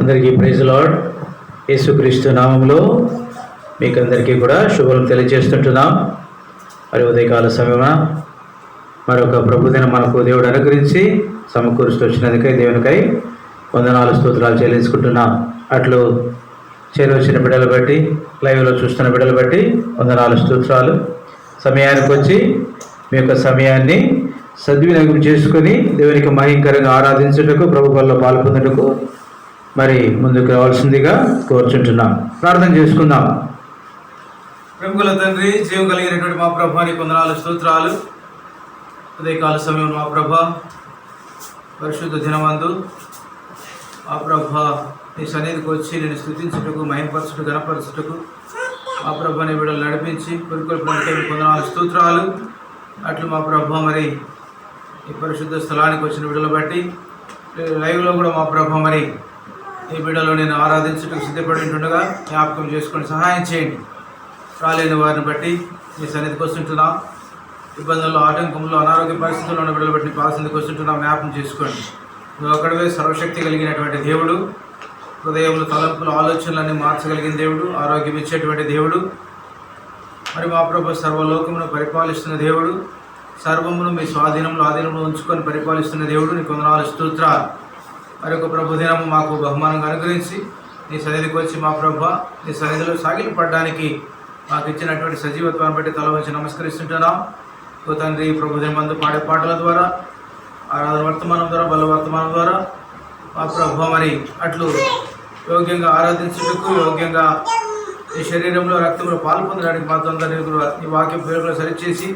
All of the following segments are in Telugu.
అందరికీ ప్రైజ్ లార్డ్. యేసుక్రీస్తు నామంలో మీకు అందరికీ కూడా శుభాలు తెలియజేస్తుంటున్నాం. మరి ఉదయకాల సమయమున మరొక ప్రభుదినం మనకు దేవుడు అనుగ్రహించి సమకూరుస్తూ వచ్చినందుకై దేవునికై వందనాలు స్తోత్రాలు చెల్లించుకుంటున్నాం. అట్లు చేరవచ్చిన బిడ్డలు బట్టి, లైవ్లో చూస్తున్న బిడ్డలు బట్టి వందనాలు స్తోత్రాలు. సమయానికి వచ్చి మీ యొక్క సమయాన్ని సద్వినియోగం చేసుకుని దేవునికి మహింకరంగా ఆరాధించుటకు, ప్రభు వల్ల పాల్పొందుటకు మరి ముందుకు రావాల్సిందిగా కోరుచుంటున్నాం. ప్రార్థన చేసుకుందాం. ప్రేమగల తండ్రి, జీవం కలిగినటువంటి మా ప్రభా నీకు వందనాలు స్తోత్రాలు. ఉదయకాల సమయం మా ప్రభా పరిశుద్ధ దినమందు మా ప్రభా నీ సన్నిధికి వచ్చి నేను స్తుతించుటకు, మహిమపరచుటకు, గణపరచుటకు మా ప్రభా నీ బిడ్డలు నడిపించి పురుకొల్పడానికి వందనాలు స్తోత్రాలు. అట్లు మా ప్రభా మరి ఈ పరిశుద్ధ స్థలానికి వచ్చిన బిడ్డలు బట్టి లైవ్లో కూడా మా ప్రభా మరి ఈ బిడ్డలో నేను ఆరాధించుటకు సిద్ధపడి ఉంటుండగా జ్ఞాపకం చేసుకొని సహాయం చేయండి. రాలేని వారిని బట్టి మీ సన్నిధికి వస్తుంటున్నాం. ఇబ్బందుల్లో, ఆటంకంలో, అనారోగ్య పరిస్థితుల్లో ఉన్న బిడ్డలు బట్టి పాల్సిందికి వస్తుంటున్నాం. జ్ఞాపకం చేసుకోండి. నువ్వు అక్కడవే సర్వశక్తి కలిగినటువంటి దేవుడు, హృదయంలో తలంపులు, ఆలోచనలన్నీ మార్చగలిగిన దేవుడు, ఆరోగ్యం ఇచ్చేటువంటి దేవుడు, మరి మా ప్రభు సర్వలోకమును పరిపాలిస్తున్న దేవుడు, సర్వమును మీ స్వాధీనంలో ఆధీనంలో ఉంచుకొని పరిపాలిస్తున్న దేవుడు నీకు వందనాలు స్తోత్రాలు. మరి ఒక ప్రభు దినము మాకు బహుమానంగా అనుగ్రహించి నీ సన్నిధికి వచ్చి మా ప్రభు నీ సన్నిధిలో సాగిలపడడానికి మాకు ఇచ్చినటువంటి సజీవత్వాన్ని బట్టి తల వచ్చి నమస్కరిస్తుంటున్నాం. ఓ తండ్రి, ప్రభు దినమందు పాడే పాటల ద్వారా, ఆరాధన వర్తమానం ద్వారా, బల వర్తమానం ద్వారా మా ప్రభు మరి అట్లు యోగ్యంగా ఆరాధించుటకు, యోగ్యంగా ఈ శరీరంలో రక్తంలో పాల్పొందడానికి మాతో అందరినీ ఈ వాక్యం పేరులో సరిచేసి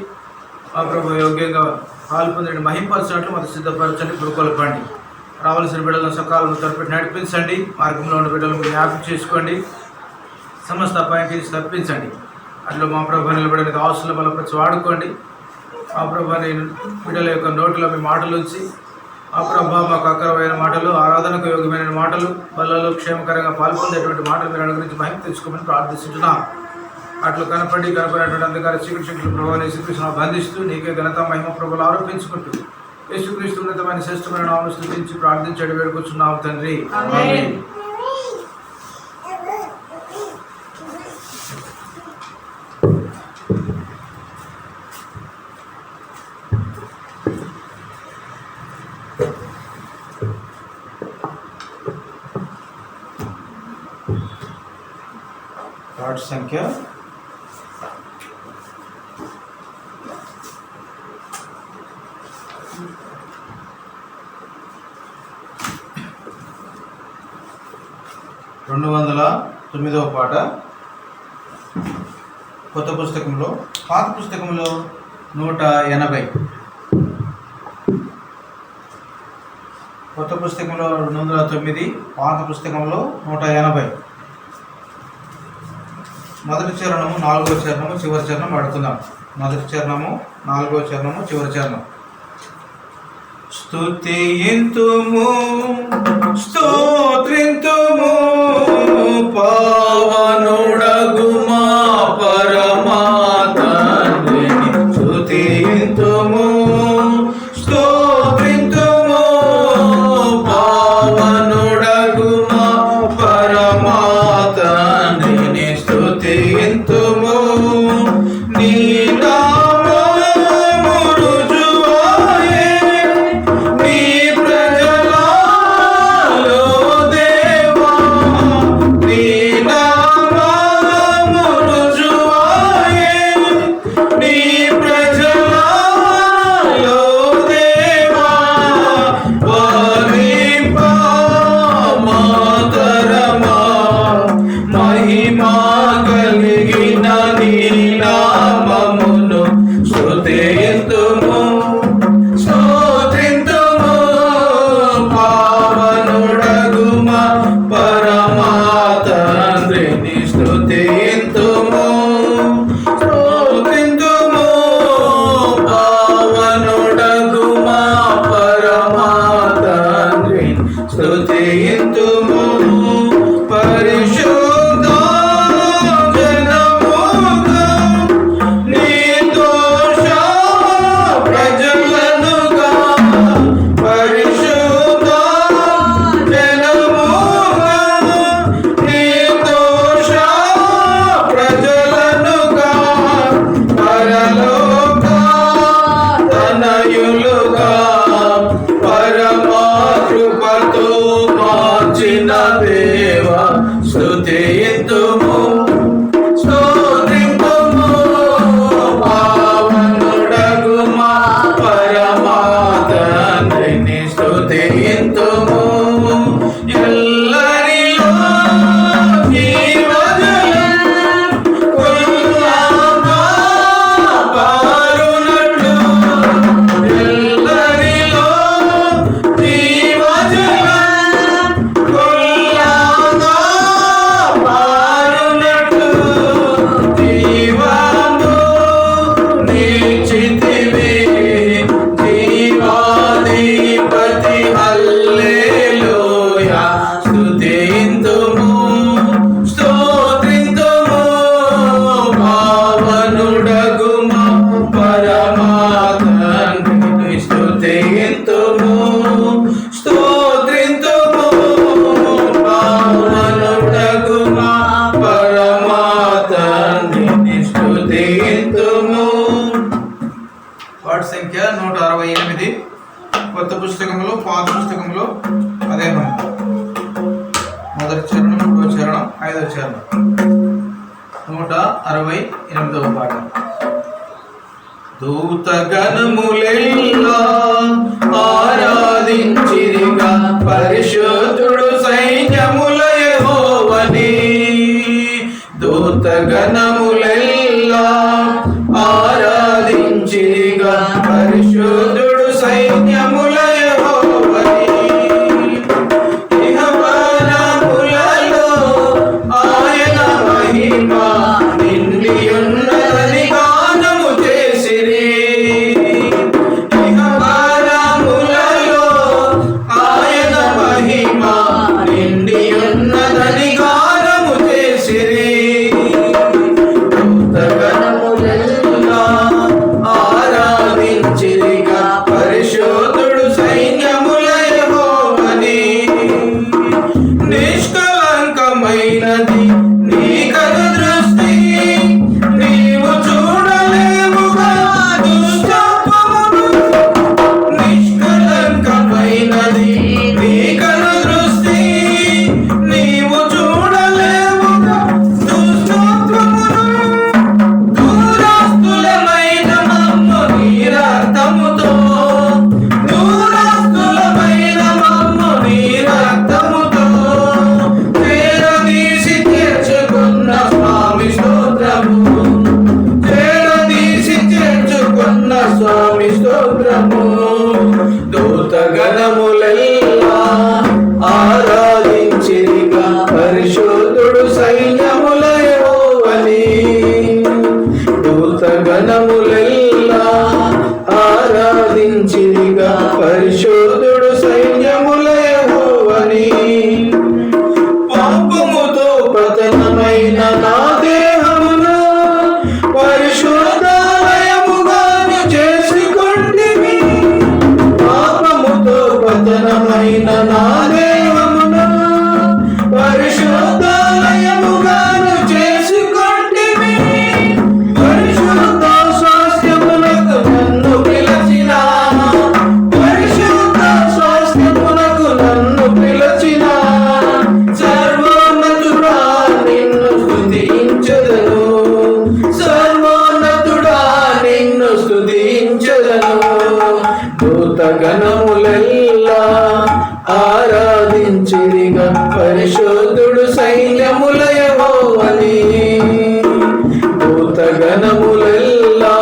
మా ప్రభు యోగ్యంగా పాల్పొందని మహింపరచినట్లు మాకు సిద్ధపరచండి, పురుకొల్పండి. రావాల్సిన బిడ్డలను సకాలంలో తరపెట్టి నడిపించండి. మార్గంలో ఉన్న బిడ్డలను జ్ఞాపకం చేసుకోండి. సమస్త అపాయింట్ తప్పించండి. అట్లా మా ప్రభు నిలబడిన ఆస్తుల బలపరిచి వాడుకోండి. మా ప్రభాని బిడ్డల యొక్క నోటిలో మీ మాటలు ఉంచి మా ప్రభా మాకు అకరమైన మాటలు, ఆరాధనకు యోగ్యమైన మాటలు, బలలో క్షేమకరంగా పాల్పొందేటువంటి మాటలు మీరు అనుగురించి మహిమ తెచ్చుకోమని ప్రార్థిస్తున్నాం. అట్లు కనపడినటువంటి అంధకార చీకటి శక్తులు ప్రభావాన్ని యేసుక్రీస్తును బంధిస్తూ నీకే ఘనత మహిమ ప్రభులు ఆరోపించుకుంటూ యేసుక్రీస్తు ఉన్నతమైన శ్రేష్టమైన నామమును స్తుతించి ప్రార్థించడి వేడుకొచ్చున్నాము తండ్రి. ఆమేన్. పాఠ సంఖ్య 209వ పాట. కొత్త పుస్తకంలో, పాత పుస్తకంలో 180. కొత్త పుస్తకంలో 209, పాత పుస్తకంలో 180. మొదటి చరణము, 4వ చరణము, చివరి చరణం వాడుకుందాం. మొదటి చరణము, 4వ చరణము, చివరి చరణం. స్తుతింతుము, స్తోత్రింతుము పావనుడగు మా పరమా తండ్రిని. స్తుతింతుము, స్తోత్రింతుము పావనుడగు మా పరమా తండ్రిని. స్తుతింతుము నీ రుజువాయే నీ ప్రజలలో నిన్న దేవా స్తుతింతుము స్తోత్రింతుము పావనుడగు మా పరమాతండ్రిని స్తుతింతుము ఎల్లరిలో జీవజలం కొల్లాగా పారునట్లు ఎల్లరిలో జీవజలం కొల్లాగా పారునట్లు జీవము నిలిచితివి జీవాధిపతి హల్లెలూయా స్తుతింతుము స్తోత్రింతుము పావనుడగు మా పరమాతండ్రిని స్తుతింతుము స్తోత్రింతుము పావనుడగు మా పరమాతండ్రిని స్తుతింతుము. వాటి సంఖ్య 168. కొత్త పుస్తకంలో పాత పుస్తకంలో అదే మొదటి చరణం, మూడవ చరణం, 5వ చరణం, 168వ పాట. దూతగణములెల్లా ఆరాధించిరిగా పరిశుద్ధుడు సైన్యముల యెహోవాని. దూతగణములెల్లా ఆరాధించిరిగా పరిశుద్ధుడు సైన్యముల యెహోవాని. ఇహపరములలో ఆయన మహిమ నిండియున్నదని గానము చేసిరి. ఇహపరములలో ఆయన మహిమ నిండియున్నదని గానము చేసిరి. దూతగణములెల్లా ఆరాధించిరిగా పరిశుద్ధుడు సైన్యముల యెహోవాని. నిష్కలంకమైనది నీ కను దృష్టి నీవు చూడలేవుగా దుష్టత్వమును. నిష్కలంకమైనది నీ కను దృష్టి నీవు చూడలేవుగా దుష్టత్వమును. దూరస్తులమైన మమ్ము నీ రక్తముతో దూరస్తులమైన మమ్ము నీ రక్తముతో చేరదీసి చేర్చుకున్న స్వామి స్తోత్రము. చేరదీసి చేర్చుకున్న స్వామి స్తోత్రము. దూతగణములెల్లా ఆరాధించిరిగా పరిశుద్ధుడు సైన్యముల యెహోవాని. దూతగణములెల్లా ఆరాధించిరిగా పరిశుద్ధుడు సైన్యముల యెహోవాని. పాపముతో పతనమైన నా దేహమును పరిశుద్ధాలయముగాను చేసుకొంటివి. పాపముతో పతనమైన నా దేహమును పరిశుద్ధాలయముగాను చేసుకొంటివి. పరిశుద్ధ స్వాస్థ్యమునకు నన్ను పిలచిన పరిశుద్ధ స్వాస్థ్యమునకు నన్ను పిలచిన సర్వోన్నతుడా నిన్ను స్తుతించెదను. సర్వోన్నతుడా నిన్ను స్తుతించెదను. దూతగణములెల్లా ఆరాధించిరిగా పరిశుద్ధుడు సైన్యముల యెహోవాని. దూతగణములెల్లా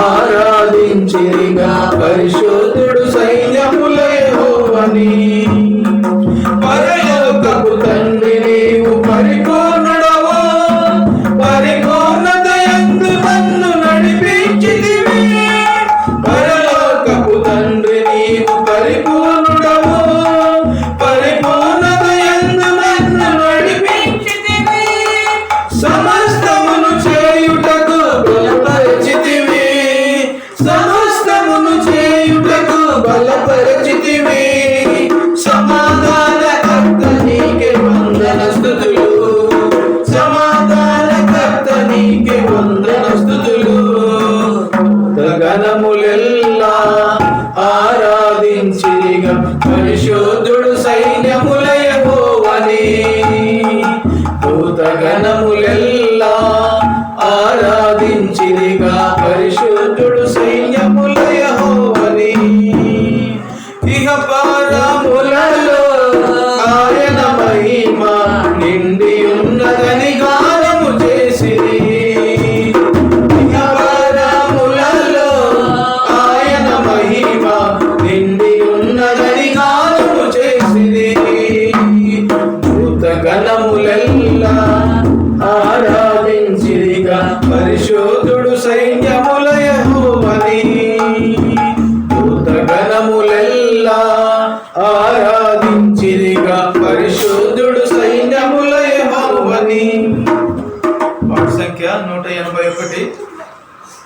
ఆరాధించిరిగా పరిశుద్ధుడు సైన్యముల యెహోవాని. పరలోకపు తండ్రి నీవు పరిపూర్ణుడవు. పరిపూర్ణతయందు నన్ను నడిపించితివి. పరలోకపు తండ్రి నీవు పరిపూర్ణుడవు. పరిపూర్ణతయందు నన్ను నడిపించితివి.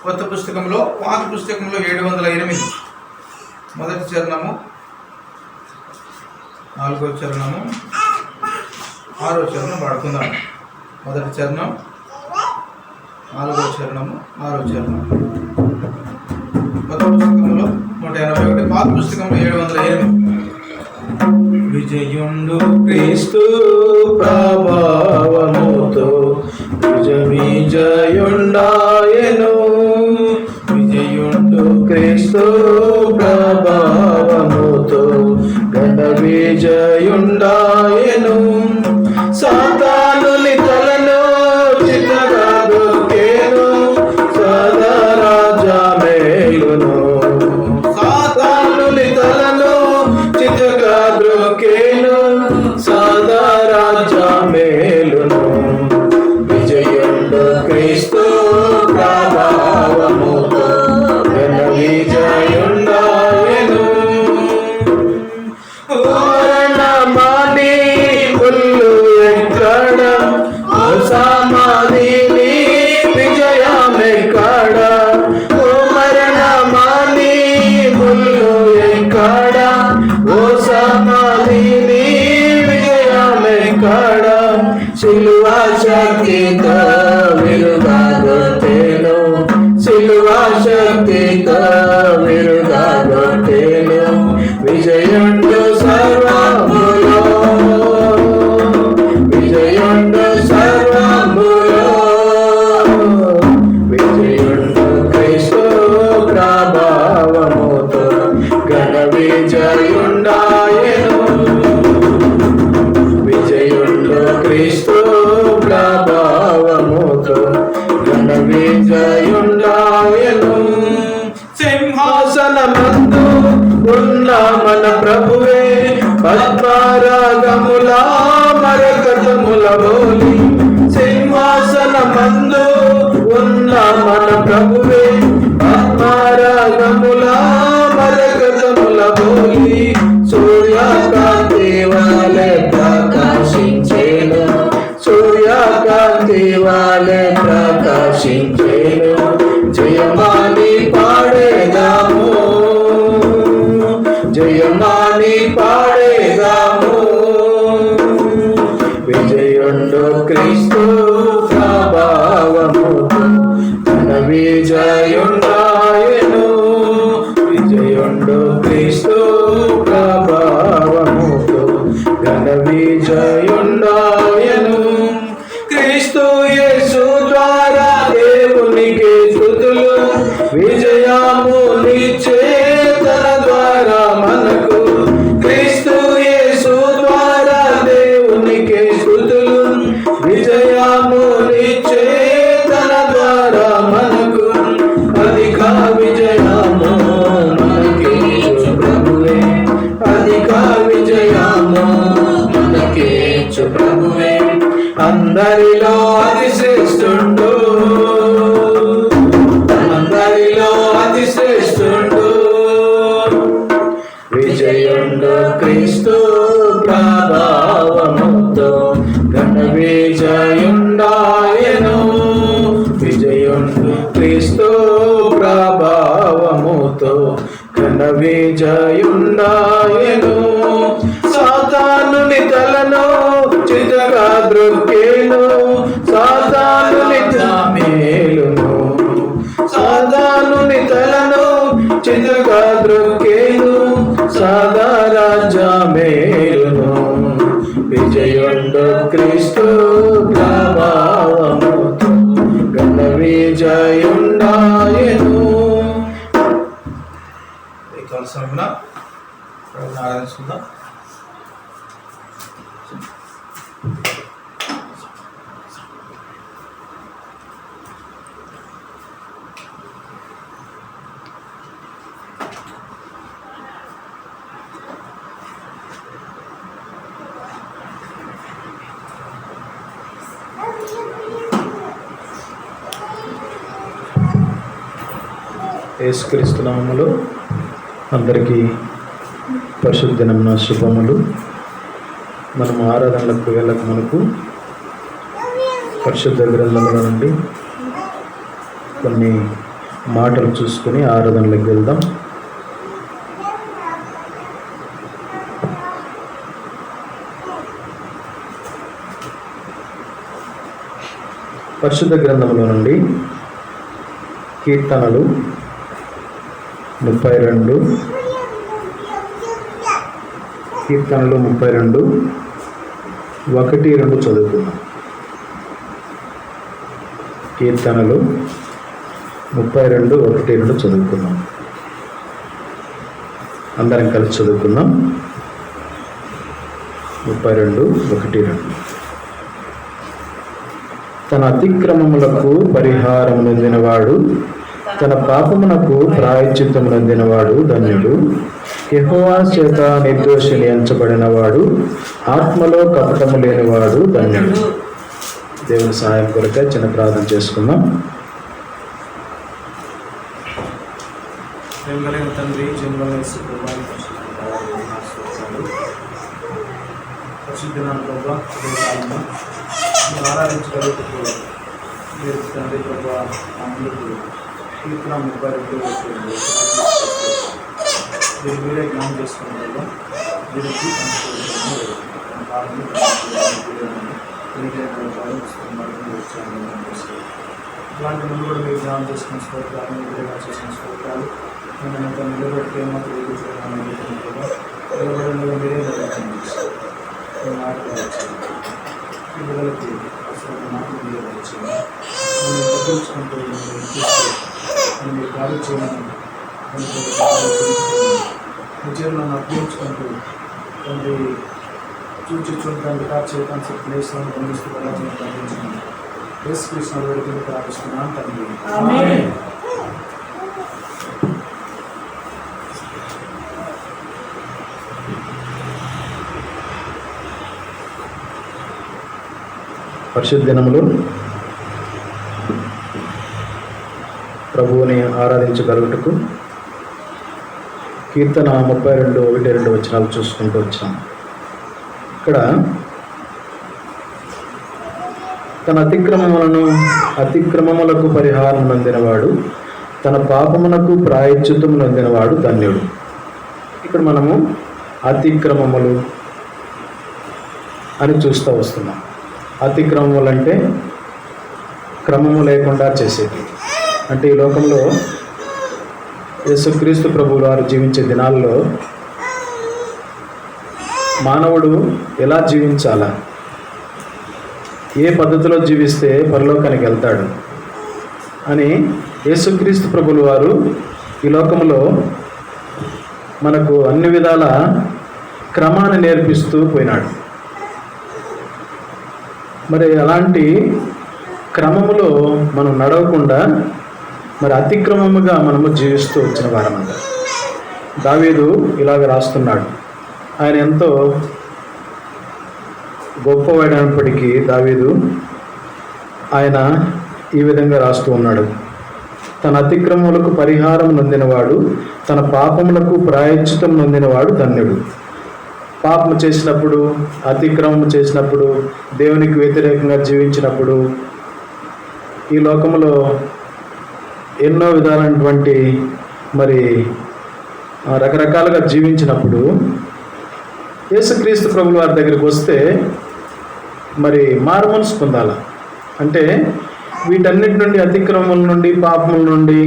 కొత్త పుస్తకంలో, పాత పుస్తకంలో 708 మొదటి చరణము, 4వ చరణము, 6వ చరణం పాడుకుందాం. మొదటి చరణం, 4వ చరణము, 6వ చరణం. కొత్త పుస్తకంలో 181, పాత పుస్తకంలో 708. విజయుండు క్రీస్తు ప్రభావముతో విజయుండాయెను. విజయుండు క్రీస్తు ప్రభావముతో ఘన విజయుండాయెను. సాతానుని తలను చితగా దొక్కెను, సదా రాజా మేలును. సాతానుని తలను చితగా దొక్కెను, సదా రాజా మేలును. విజయుండు క్రీస్తు ప్రభావముతో ఘన విజయుండాయెను. మరణమాని ముల్లు ఎక్కడ, ఓ సమాధిని విజయమెక్కడ. ఓ మరణమాని ముల్లు ఎక్కడ, ఓ సమాధిని విజయమెక్కడ. సిలువ శక్తితో విరుగగొట్టెను, సిలువ శక్తితో విరుగగొట్టెను. విజయుండు సర్వములో, విజయుండు సర్వములో. విజయుండు క్రీస్తు ప్రభావముతో ఘన విజయుండాయెను. విజయుండు క్రీస్తు ప్రభావముతో ఘన విజయుండాయెను. సింహాసనమందు ఉన్న మన ప్రభువే పద్మరాగముల మరకతముల బోలి. సింహాసనమందు ఉన్న మన ప్రభువే పద్మరాగముల మరకతముల బోలి. సూర్యకాంతి వలె ప్రకాశించేను, సూర్యకాంతి వలె ప్రకాశించేను. జయమాని పాడేదాము, జయమాని పాడేదాము. విజయుండు క్రీస్తు ప్రభావముతో ఘన విజయుండాయెను. విజయుండు క్రీస్తు ప్రభావముతో ఘన విజయుండాయెను. క్రీస్తు యేసు ద్వారా దేవునికి స్తుతులు, విజయమునిచ్చే తన ద్వారా మనకు. క్రీస్తు యేసు ద్వారా దేవునికి స్తుతులు, విజయమునిచ్చే తన ద్వారా మనకు. అధిక విజయము మనకిచ్చు ప్రభువే, అధిక విజయము మనకిచ్చు ప్రభువే. అందరిలో అతి శ్రేష్ఠుండు, అందరిలో అతి శ్రేష్ఠుండు. విజయుండు క్రీస్తు ప్రభావముతో ఘన విజయుండాయెను. విజయుండు క్రీస్తు ప్రభావముతో ఘన విజయుండాయెను. సాతానుని తలను చితగా ద్రొక్కెను, సాతానుని మేలును. సాతానుని తలను చితగా ద్రొక్కెను, సదా రాజా మేలును. విజయుండు క్రీస్తు ప్రభావముతో ఘన విజయుండాయెను. ఈ కాల సమయమున ప్రభువుని ఆరాధించుకుందాం. యేసుక్రీస్తు నామములో అందరికీ పరిశుద్ధ దినమున శుభములు. మనము ఆరాధనలకు వెళ్ళక మనకు పరిశుద్ధ గ్రంథముల నుండి కొన్ని మాటలు చూసుకుని ఆరాధనలోకి వెళ్దాం. పరిశుద్ధ గ్రంథంలో నుండి కీర్తనలు 32 1-2 చదువుకుందాం. కీర్తనలు 32 1-2 చదువుకుందాం. అందరం కలిసి చదువుకుందాం. 32 1-2. తన అతిక్రమములకు పరిహారం నొందినవాడు, తన పాపమునకు ప్రాయశ్చిత్తం నొందినవాడు ధన్యుడు. యెహోవా చేత నిర్దోషిని ఎంచబడినవాడు, ఆత్మలో కపటము లేనివాడు ధన్యుడు. దేవుని సహాయం కొరకై చిన్న ప్రార్థన చేసుకుందాం. తండ్రి ఆరాధించగలుగుతూ మీరు తండ్రి ప్రభా అందుకు కీర్తన 32 మీరు మీరే జ్ఞానం చేసుకున్న వల్ల మీరు ఇలాంటి ముందు కూడా మీరు జ్ఞానం చేసుకున్న స్తోత్రాలు మీరేగా చేసిన స్తోత్రాలు నేను అంతా నిలబెడితే మాత్రం నిలబడిన మీరే నిలబెట్టాను. పిల్లలకి అసలు నాకు వచ్చాను నేను తగ్గించుకుంటూ నేను మీరు ఖాళీ చేయమని నిజంగా నన్ను అప్పించుకుంటూ తండ్రి చూడటానికి చేయడానికి ప్లేస్లను పంపిస్తూ వెళ్ళాలని పంపించండి. యేసుకృష్ణ వేడుకలు ప్రార్థిస్తున్నాను తండ్రి. పరిశుద్ధ దినములు ప్రభువుని ఆరాధించగలుగుటకు కీర్తన 32 1-2 వచనాలు చూసుకుంటూ వచ్చాం. ఇక్కడ తన అతిక్రమములకు పరిహారం నొందినవాడు, తన పాపమునకు ప్రాయశ్చిత్తం నొందినవాడు ధన్యుడు. ఇక్కడ మనము అతిక్రమములు అని చూస్తూ వస్తున్నాం. అతిక్రమములు అంటే క్రమము లేకుండా చేసేది. అంటే ఈ లోకంలో యేసుక్రీస్తు ప్రభువు వారు జీవించే దినాల్లో మానవుడు ఎలా జీవించాలా, ఏ పద్ధతిలో జీవిస్తే పరలోకానికి వెళ్తాడు అని యేసుక్రీస్తు ప్రభువు వారు ఈ లోకంలో మనకు అన్ని విధాల క్రమాన్ని నేర్పిస్తూ పోయినాడు. మరి అలాంటి క్రమములో మనం నడవకుండా మరి అతిక్రమముగా మనము జీవిస్తూ వచ్చిన వారమంట. దావీదు ఇలాగ రాస్తున్నాడు. ఆయన ఎంతో గొప్పవాడైనప్పటికీ దావీదు ఆయన ఈ విధంగా రాస్తూ ఉన్నాడు. తన అతిక్రమములకు పరిహారం నొందినవాడు, తన పాపములకు ప్రాయశ్చిత్తం నొందినవాడు ధన్యుడు. పాపము చేసినప్పుడు, అతిక్రమము చేసినప్పుడు, దేవునికి వ్యతిరేకంగా జీవించినప్పుడు, ఈ లోకంలో ఎన్నో విధాలైనటువంటి మరి రకరకాలుగా జీవించినప్పుడు యేసుక్రీస్తు ప్రభువు వారి దగ్గరికి వస్తే మరి మారుమనసు పొందాల. అంటే వీటన్నిటి నుండి, అతిక్రమముల నుండి, పాపముల నుండి,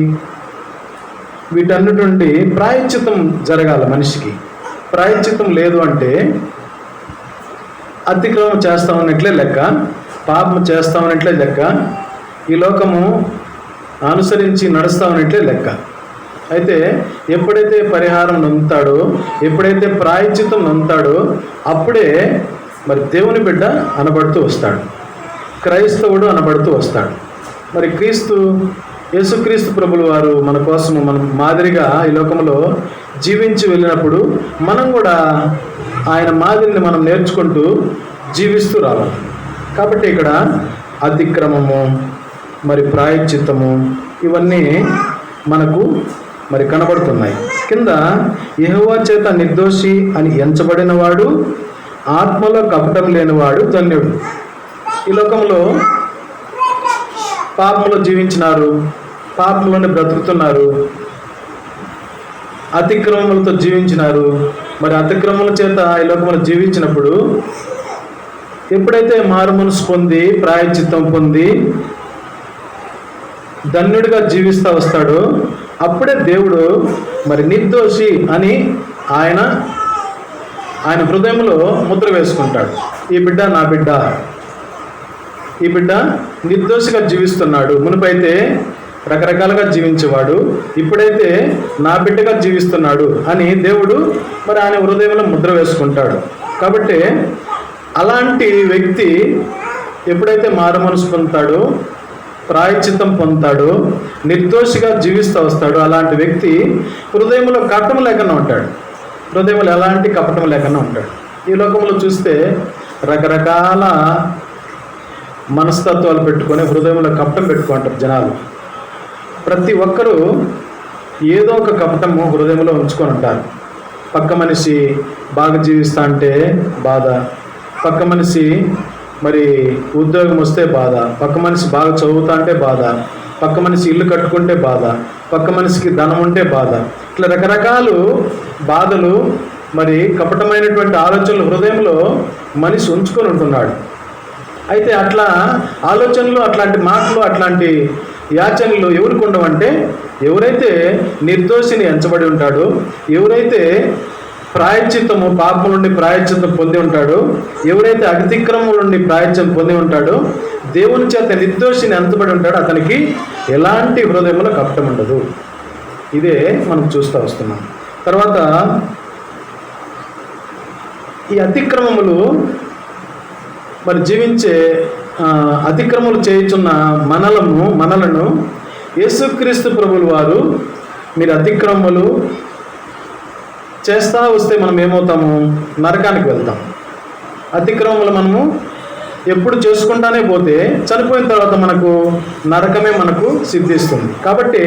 వీటన్నిటి నుండి ప్రాయశ్చిత్తం జరగాల మనిషికి. ప్రాయశ్చిత్తం లేదు అంటే అతిక్రమం చేస్తామన్నట్లే లెక్క, పాపము చేస్తామన్నట్లే లెక్క, ఈ లోకము అనుసరించి నడుస్తామన్నట్లే లెక్క. అయితే ఎప్పుడైతే పరిహారం నొందుతాడో, ఎప్పుడైతే ప్రాయశ్చిత్తం నొందుతాడో అప్పుడే మరి దేవుని బిడ్డ అనబడుతూ వస్తాడు, క్రైస్తవుడు అనబడుతూ వస్తాడు. మరి యేసుక్రీస్తు ప్రభులు వారు మన కోసము, మన మాదిరిగా ఈ లోకంలో జీవించి వెళ్ళినప్పుడు మనం కూడా ఆయన మాదిరిని మనం నేర్చుకుంటూ జీవిస్తూ రావాలి. కాబట్టి ఇక్కడ అతిక్రమము, మరి ప్రాయశ్చిత్తము, ఇవన్నీ మనకు మరి కనబడుతున్నాయి. కింద యెహోవా చేత నిర్దోషి అని ఎంచబడినవాడు, ఆత్మలో కపటం లేనివాడు ధన్యుడు. ఈ లోకంలో పాపములో జీవించినారు, పాపంలోనే బ్రతుకుతున్నారు, అతిక్రమములతో జీవించినారు. మరి అతిక్రమముల చేత ఈ లోకంలో జీవించినప్పుడు ఎప్పుడైతే మారు మనసు పొంది ప్రాయశ్చిత్తం పొంది ధన్యుడిగా జీవిస్తూ వస్తాడో అప్పుడే దేవుడు మరి నిర్దోషి అని ఆయన హృదయంలో ముద్ర వేసుకుంటాడు. ఈ బిడ్డ నా బిడ్డ, ఈ బిడ్డ నిర్దోషిగా జీవిస్తున్నాడు. మునుపైతే రకరకాలుగా జీవించేవాడు, ఇప్పుడైతే నా బిడ్డగా జీవిస్తున్నాడు అని దేవుడు మరి ఆయన హృదయంలో ముద్ర వేసుకుంటాడు. కాబట్టి అలాంటి వ్యక్తి ఎప్పుడైతే మారు మనసు పొందుతాడో, ప్రాయశ్చిత్తం పొందుతాడో, నిర్దోషిగా జీవిస్తూ వస్తాడో అలాంటి వ్యక్తి హృదయంలో కపటం లేకుండా ఉంటాడు. హృదయంలో ఎలాంటి కపటం లేకుండా ఉంటాడు. ఈ లోకంలో చూస్తే రకరకాల మనస్తత్వాలు పెట్టుకొని హృదయంలో కపటం పెట్టుకుంటారు జనాలు. ప్రతి ఒక్కరూ ఏదో ఒక కపటము హృదయంలో ఉంచుకొని ఉంటారు. పక్క మనిషి బాగా జీవిస్తా అంటే బాధ, పక్క మనిషి మరి ఉద్యోగం వస్తే బాధ, పక్క మనిషి బాగా చదువుతా అంటే బాధ, పక్క మనిషి ఇల్లు కట్టుకుంటే బాధ, పక్క మనిషికి ధనం ఉంటే బాధ. ఇట్లా రకరకాలు బాధలు మరి కపటమైనటువంటి ఆలోచనలు హృదయంలో మనిషి ఉంచుకొని ఉంటున్నాడు. అయితే అట్లా ఆలోచనలు, అట్లాంటి మాటలు, అట్లాంటి యాచనలు ఎవరికి ఉండవంటే ఎవరైతే నిర్దోషిని ఎంచబడి ఉంటాడో, ఎవరైతే ప్రాయశ్చిత్తము పాపం నుండి ప్రాయశ్చిత్తం పొంది ఉంటాడో, ఎవరైతే అతిక్రమం నుండి ప్రాయశ్చిత్తం పొంది ఉంటాడో, దేవుని చేత నిర్దోషిని ఎంచబడి ఉంటాడో అతనికి ఎలాంటి హృదయంలో కపటం ఉండదు. ఇదే మనం చూస్తూ వస్తున్నాం. తర్వాత ఈ అతిక్రమములు మరి జీవించే అతిక్రమములు చేయుచున్న మనలను యేసుక్రీస్తు ప్రభువుల వారు మీరు అతిక్రమములు చేస్తూ వస్తే మనం ఏమవుతాము? నరకానికి వెళ్తాం. అతిక్రమములు మనము ఎప్పుడు చేసుకుంటానే పోతే చనిపోయిన తర్వాత మనకు నరకమే మనకు సిద్ధిస్తుంది. కాబట్టి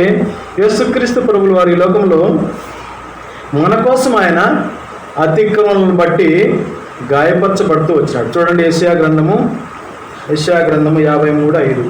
యేసుక్రీస్తు ప్రభువుల వారు ఈ లోకంలో మన కోసం ఆయన అతిక్రమలను బట్టి గాయపరచబడుతూ వచ్చినాడు. చూడండి యెషయా గ్రంథము 53:5.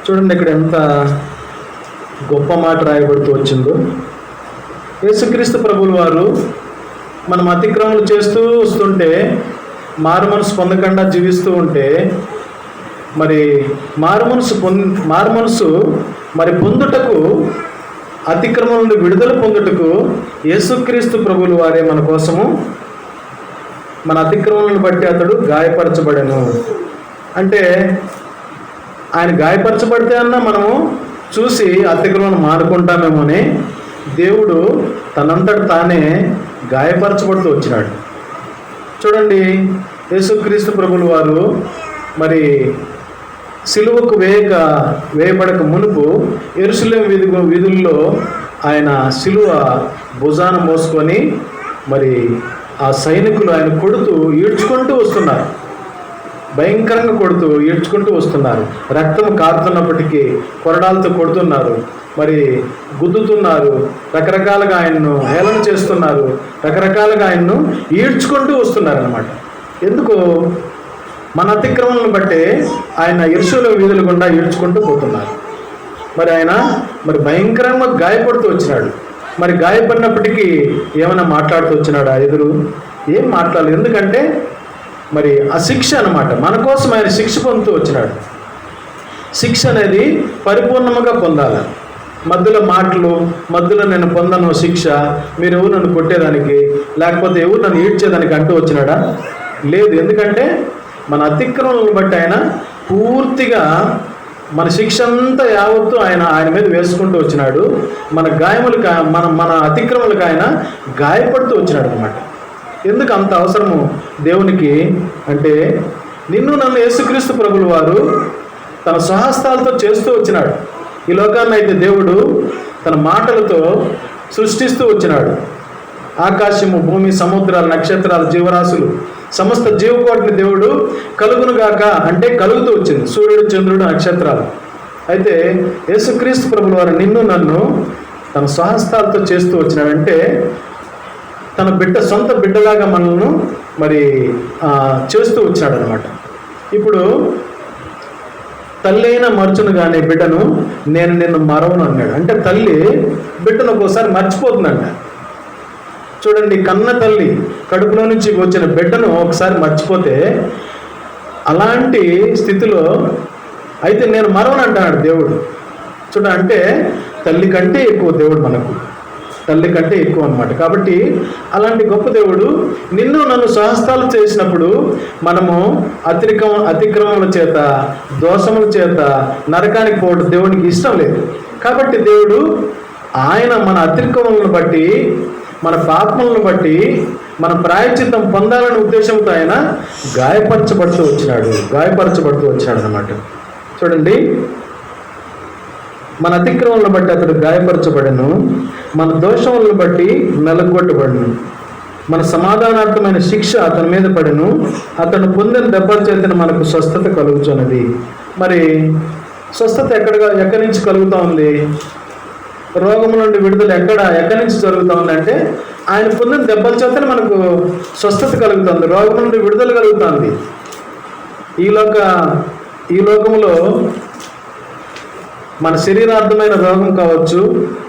చూడండి ఇక్కడ ఎంత గొప్ప మాట రాయబడుతూ వచ్చిందో. యేసుక్రీస్తు ప్రభువుల వారు మనం అతిక్రమణలు చేస్తూ వస్తుంటే, మారు మనసు పొందకుండా జీవిస్తూ ఉంటే, మరి మారు మనసు మరి పొందుటకు, అతిక్రమం నుండి విడుదల పొందుటకు యేసుక్రీస్తు ప్రభువుల వారే మన కోసము మన అతిక్రమణను బట్టి అతడు గాయపరచబడెను. అంటే ఆయన గాయపరచబడితే అన్నా మనము చూసి అతిక్రమం మానుకుంటామేమో అని దేవుడు తనంతట తానే గాయపరచబడుతూ వచ్చినాడు. చూడండి యేసుక్రీస్తు ప్రభువుల వారు మరి సిలువకు వేయబడక మునుపు యెరూషలేము వీధుల్లో ఆయన సిలువ భుజాన మోసుకొని మరి ఆ సైనికులు ఆయన కొడుతూ ఈడ్చుకుంటూ వస్తున్నారు. భయంకరంగా కొడుతూ ఈడ్చుకుంటూ వస్తున్నారు. రక్తం కారుతున్నప్పటికీ కొరడాలతో కొడుతున్నారు, మరి గుద్దుతున్నారు, రకరకాలుగా ఆయన్ను హేళన చేస్తున్నారు, రకరకాలుగా ఆయన్ను ఈడ్చుకుంటూ వస్తున్నారు అన్నమాట. ఎందుకు? మన అతిక్రమణను బట్టే ఆయన యెరూషలేము వీధుల గుండా ఈడ్చుకుంటూ పోతున్నారు. మరి ఆయన మరి భయంకరంగా గాయపడుతూ వచ్చినాడు. మరి గాయపడినప్పటికీ ఏమైనా మాట్లాడుతూ వచ్చినాడు? ఎదురు ఏం మాట్లాడలేదు. ఎందుకంటే మరి ఆ శిక్ష అన్నమాట, మన కోసం ఆయన శిక్ష పొందుతూ వచ్చినాడు. శిక్ష అనేది పరిపూర్ణముగా పొందాలి. మధ్యలో మాటలు, మధ్యలో నేను పొందను శిక్ష, మీరు ఎవరు నన్ను కొట్టేదానికి, లేకపోతే ఎవరు నన్ను ఈడ్చేదానికి అంటూ వచ్చినాడా? లేదు. ఎందుకంటే మన అతిక్రమణను బట్టి ఆయన పూర్తిగా మన శిక్ష అంతా యావత్తు ఆయన మీద వేసుకుంటూ వచ్చినాడు. మన గాయములకు మన అతిక్రమలకు ఆయన గాయపడుతూ వచ్చినాడు అన్నమాట. ఎందుకు అంత అవసరము దేవునికి అంటే, నన్ను యేసుక్రీస్తు ప్రభువుల వారు తన స్వహస్తాలతో చేస్తూ వచ్చినాడు. ఈ లోకాన్ని అయితే దేవుడు తన మాటలతో సృష్టిస్తూ వచ్చినాడు. ఆకాశము, భూమి, సముద్రాలు, నక్షత్రాలు, జీవరాశులు సమస్త జీవకోటిని దేవుడు కలుగునుగాక అంటే కలుగుతూ వచ్చింది, సూర్యుడు, చంద్రుడు, నక్షత్రాలు. అయితే యేసుక్రీస్తు ప్రభుల వారు నిన్ను నన్ను తన స్వహస్తాలతో చేస్తూ వచ్చినాడంటే తన సొంత బిడ్డలాగా మనల్ని మరి చేస్తూ వచ్చినాడు అనమాట. ఇప్పుడు తల్లి అయినా మరచును కానీ బిడ్డను నేను నిన్ను మరవను అన్నాడు. అంటే తల్లి బిడ్డను ఒక్కోసారి మర్చిపోతుందంట. చూడండి, కన్న తల్లి కడుపులో నుంచి వచ్చిన బిడ్డను ఒకసారి మర్చిపోతే అలాంటి స్థితిలో అయితే నేను మరవను అంటాడు దేవుడు. అంటే తల్లి కంటే ఎక్కువ దేవుడు, మనకు తల్లి కంటే ఎక్కువ అన్నమాట. కాబట్టి అలాంటి గొప్ప దేవుడు నిన్ను నన్ను స్వహస్తాలు చేసినప్పుడు మనము అతిక్రమముల చేత, దోషముల చేత నరకానికి పోవడం దేవునికి ఇష్టం లేదు. కాబట్టి దేవుడు ఆయన మన అతిక్రమములను బట్టి, మన పాపములను బట్టి మన ప్రాయశ్చిత్తం పొందాలనే ఉద్దేశంతో ఆయన గాయపరచబడుతూ వచ్చినాడు అన్నమాట. చూడండి, మన అతిక్రమలను బట్టి అతడు గాయపరచబడను, మన దోషములను బట్టి నలగొట్టబడను, మన సమాధానార్థమైన శిక్ష అతని మీద పడను, అతను పొందిన దెబ్బల చేతను మనకు స్వస్థత కలుగుతున్నది. మరి స్వస్థత ఎక్కడి నుంచి కలుగుతూ ఉంది? రోగం నుండి విడుదల ఎక్కడి నుంచి జరుగుతూ ఉందంటే ఆయన పొందిన దెబ్బల చేతనే మనకు స్వస్థత కలుగుతుంది, రోగం నుండి విడుదల కలుగుతుంది. ఈ లోకంలో మన శరీరార్థమైన రోగం కావచ్చు,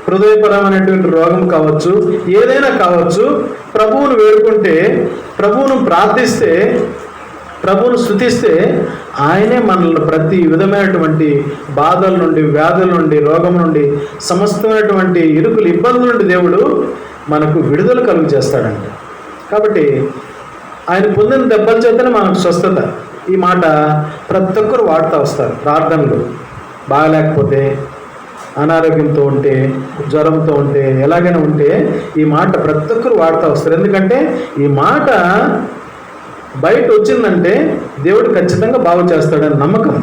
హృదయపరమైనటువంటి రోగం కావచ్చు, ఏదైనా కావచ్చు, ప్రభువును వేడుకుంటే, ప్రభువును ప్రార్థిస్తే, ప్రభువును స్తుతిస్తే ఆయనే మనల్ని ప్రతి విధమైనటువంటి బాధల నుండి, వ్యాధుల నుండి, రోగం నుండి, సమస్తమైనటువంటి ఇరుకులు, ఇబ్బందుల నుండి దేవుడు మనకు విడుదల కలుగు చేస్తాడంట. కాబట్టి ఆయన పొందిన దెబ్బల చేతనే మనకు స్వస్థత. ఈ మాట ప్రతి ఒక్కరు వాడుతూ వస్తారు ప్రార్థనలు. బాగలేకపోతే, అనారోగ్యంతో ఉంటే, జ్వరంతో ఉంటే, ఎలాగైనా ఉంటే ఈ మాట ప్రతి ఒక్కరు వాడుతూ వస్తారు. ఎందుకంటే ఈ మాట బయట వచ్చిందంటే దేవుడు ఖచ్చితంగా బాగు చేస్తాడని నమ్మకం.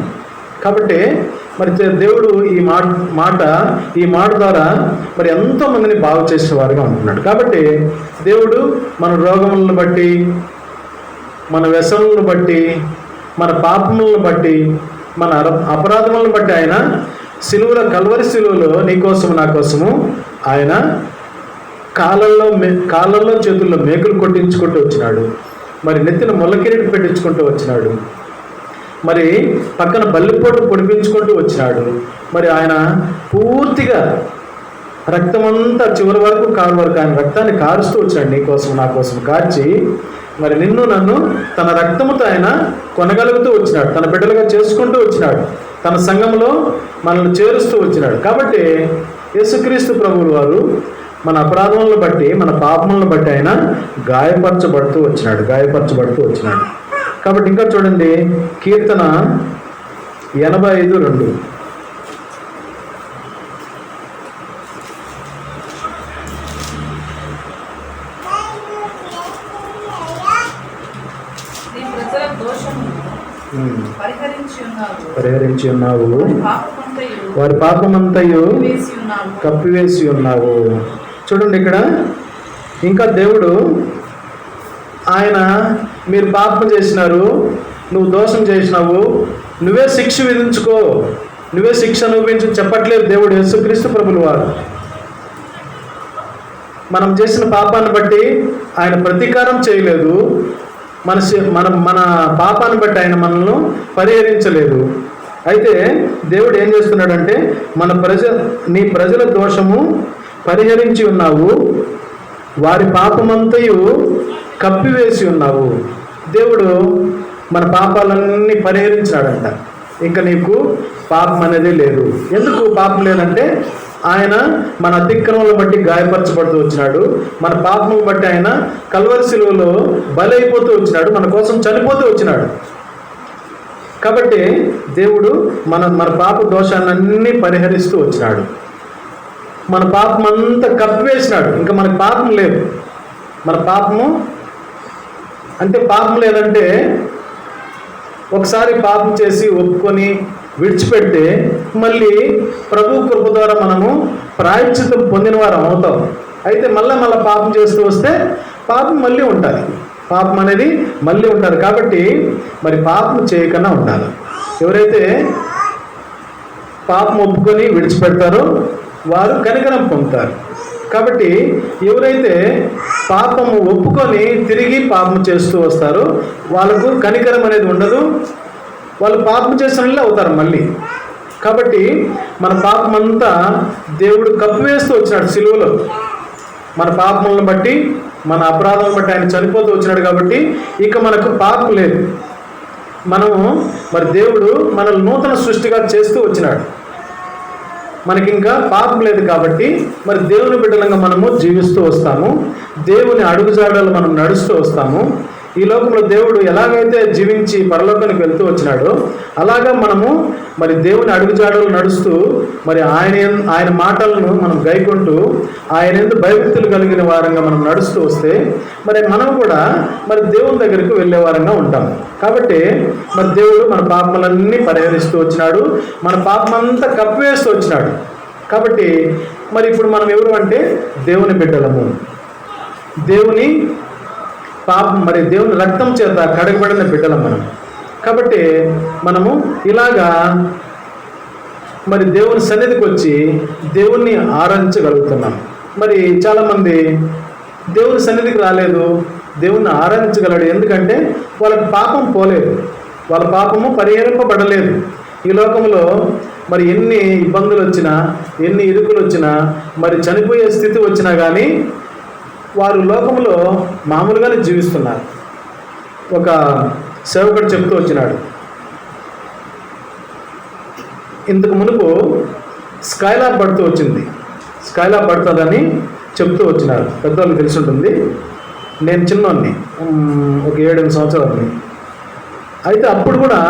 కాబట్టి మరి దేవుడు ఈ మాట ద్వారా మరి ఎంతోమందిని బాగు చేసేవారుగా ఉంటున్నాడు. కాబట్టి దేవుడు మన రోగములను బట్టి, మన వ్యసనలను బట్టి, మన పాపములను బట్టి, మన అపరాధములను బట్టి ఆయన కల్వరి శిలువలో నీ కోసము నా కోసము ఆయన కాళ్ళల్లో చేతుల్లో మేకులు కొట్టించుకుంటూ వచ్చినాడు. మరి నెత్తిన ముళ్ళకిరీటి పెట్టించుకుంటూ వచ్చినాడు. మరి పక్కన బల్లిపోటు పొడిపించుకుంటూ వచ్చినాడు. మరి ఆయన పూర్తిగా రక్తమంతా చివరి వరకు, కాలు వరకు ఆయన రక్తాన్ని కారుస్తూ వచ్చాడు నీ కోసం నా కోసం కార్చి. మరి నిన్ను నన్ను తన రక్తముతో ఆయన కొనగలుగుతూ వచ్చినాడు, తన బిడ్డలుగా చేసుకుంటూ వచ్చినాడు, తన సంఘంలో మనల్ని చేరుస్తూ వచ్చినాడు. కాబట్టి యేసుక్రీస్తు ప్రభువుల వారు మన అపరాధములను బట్టి, మన పాపములను బట్టి ఆయన గాయపరచబడుతూ వచ్చినాడు. కాబట్టి ఇంకా చూడండి, కీర్తన 85:2. పరిహరించి ఉన్నావు, వారి పాపమంతయు కప్పివేసి ఉన్నావు. చూడండి, ఇక్కడ ఇంకా దేవుడు ఆయన మీరు పాపం చేసినారు, నువ్వు దోషం చేసినావు, నువ్వే శిక్ష విధించుకో, నువ్వే శిక్ష అనుభవించు చెప్పట్లేదు దేవుడు. యేసుక్రీస్తు ప్రభుల వారు మనం చేసిన పాపాన్ని బట్టి ఆయన ప్రతీకారం చేయలేదు. మన పాపాన్ని బట్టి ఆయన మనల్ని పరిహరించలేదు. అయితే దేవుడు ఏం చేస్తున్నాడంటే నీ ప్రజల దోషము పరిహరించి ఉన్నావు, వారి పాపమంతయు కప్పివేసి ఉన్నావు. దేవుడు మన పాపాలన్నీ పరిహరించాడంట. ఇంకా నీకు పాపం అనేది లేదు. ఎందుకు పాపం లేదంటే ఆయన మన అతిక్రమలను బట్టి గాయపరచబడుతూ వచ్చినాడు, మన పాపములను బట్టి ఆయన కల్వరి శిలువలో బలైపోతూ వచ్చినాడు, మన కోసం చనిపోతూ వచ్చినాడు. కాబట్టి దేవుడు మన పాప దోషాలన్నీ పరిహరిస్తూ వచ్చినాడు, మన పాపం అంతా కప్పివేసినాడు. ఇంకా మనకు పాపం లేదు. మన పాపము అంటే పాపం లేదంటే ఒకసారి పాపం చేసి ఒప్పుకొని విడిచిపెడితే మళ్ళీ ప్రభు కృప ద్వారా మనము ప్రాయశ్చిత్తం పొందిన వారం అవుతాం. అయితే మళ్ళీ పాపం చేస్తూ వస్తే పాపం మళ్ళీ ఉంటుంది. పాపం అనేది మళ్ళీ ఉంటారు. కాబట్టి మరి పాపం చేయకుండా ఉండాలి. ఎవరైతే పాపం ఒప్పుకొని విడిచిపెడతారో వారు కనికరం పొందుతారు. కాబట్టి ఎవరైతే పాపము ఒప్పుకొని తిరిగి పాపం చేస్తూ వస్తారో వాళ్ళకు కనికరం అనేది ఉండదు. వాళ్ళు పాపం చేసిన వాళ్ళే అవుతారు మళ్ళీ. కాబట్టి మన పాపం అంతా దేవుడు కప్పివేస్తూ వచ్చినాడు సిలువలో. మన పాపములను బట్టి, మన అపరాధం బట్టి ఆయన చనిపోతూ వచ్చినాడు. కాబట్టి ఇక మనకు పాపం లేదు. మనము మరి దేవుడు మనల్ని నూతన సృష్టిగా చేస్తూ వచ్చినాడు. మనకి ఇంకా పాపం లేదు. కాబట్టి మరి దేవుని బిడ్డలంగా మనము జీవిస్తూ వస్తాము. దేవుని అడుగుజాడలు మనం నడుస్తూ వస్తాము. ఈ లోకంలో దేవుడు ఎలాగైతే జీవించి పరలోకానికి వెళ్తూ వచ్చినాడో అలాగా మనము మరి దేవుని అడుగుజాడలు నడుస్తూ మరి ఆయన మాటలను మనం గైకొంటూ ఆయన యందు భయభక్తులు కలిగిన వారంగా మనం నడుస్తూ వస్తే మరి మనం కూడా మరి దేవుని దగ్గరికి వెళ్ళే వారంగా ఉంటాం. కాబట్టి మరి దేవుడు మన పాపములన్నీ పరిహరిస్తూ వచ్చినాడు. మన పాపమంతా కప్పివేస్తూ వచ్చినాడు. కాబట్టి మరి ఇప్పుడు మనం ఎవరు అంటే దేవుని బిడ్డలము. దేవుని పాపం మరి దేవుని రక్తం చేత కడగబడిన బిడ్డలం మనం. కాబట్టి మనము ఇలాగా మరి దేవుని సన్నిధికి వచ్చి దేవుణ్ణి ఆరాధించగలుగుతున్నాం. మరి చాలామంది దేవుని సన్నిధికి రాలేదు, దేవుణ్ణి ఆరాధించగలడు. ఎందుకంటే వాళ్ళకి పాపం పోలేదు, వాళ్ళ పాపము పరిహరింపబడలేదు. ఈ లోకంలో మరి ఎన్ని ఇబ్బందులు వచ్చినా, ఎన్ని ఇరుకులు వచ్చినా, మరి చనిపోయే స్థితి వచ్చినా కానీ వారు లోకంలో మామూలుగానే జీవిస్తున్నారు. ఒక సేవకుడు చెప్తూ వచ్చినాడు, ఇంతకు మునుపు స్కైలాబ్ పడుతూ వచ్చింది, స్కైలాబ్ పడుతుందని చెప్తూ వచ్చినారు. పెద్దవాళ్ళు తెలిసి ఉంటుంది. నేను చిన్నోన్ని, ఒక 7-8 సంవత్సరాలని. అయితే అప్పుడు కూడా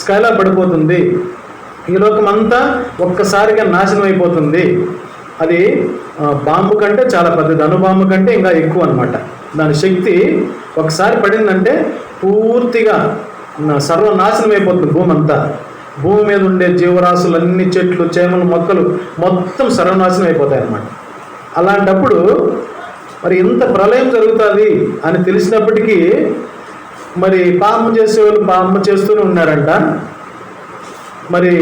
స్కైలాబ్ పడిపోతుంది, ఈ లోకం అంతా ఒక్కసారిగా నాశనం అయిపోతుంది. అది బాంబు కంటే చాలా పెద్దది, అణుబాంబు కంటే ఇంకా ఎక్కువ అనమాట. దాని శక్తి ఒకసారి పడిందంటే పూర్తిగా సర్వనాశనం అయిపోతుంది భూమి అంతా. భూమి మీద ఉండే జీవరాశులు అన్ని, చెట్లు, చేమలు, మొక్కలు మొత్తం సర్వనాశనం అయిపోతాయి అన్నమాట. అలాంటప్పుడు మరి ఎంత ప్రళయం జరుగుతుంది అని తెలిసినప్పటికీ మరి పాపం చేసేవాళ్ళు పాపం చేస్తూనే ఉన్నారంట. మరి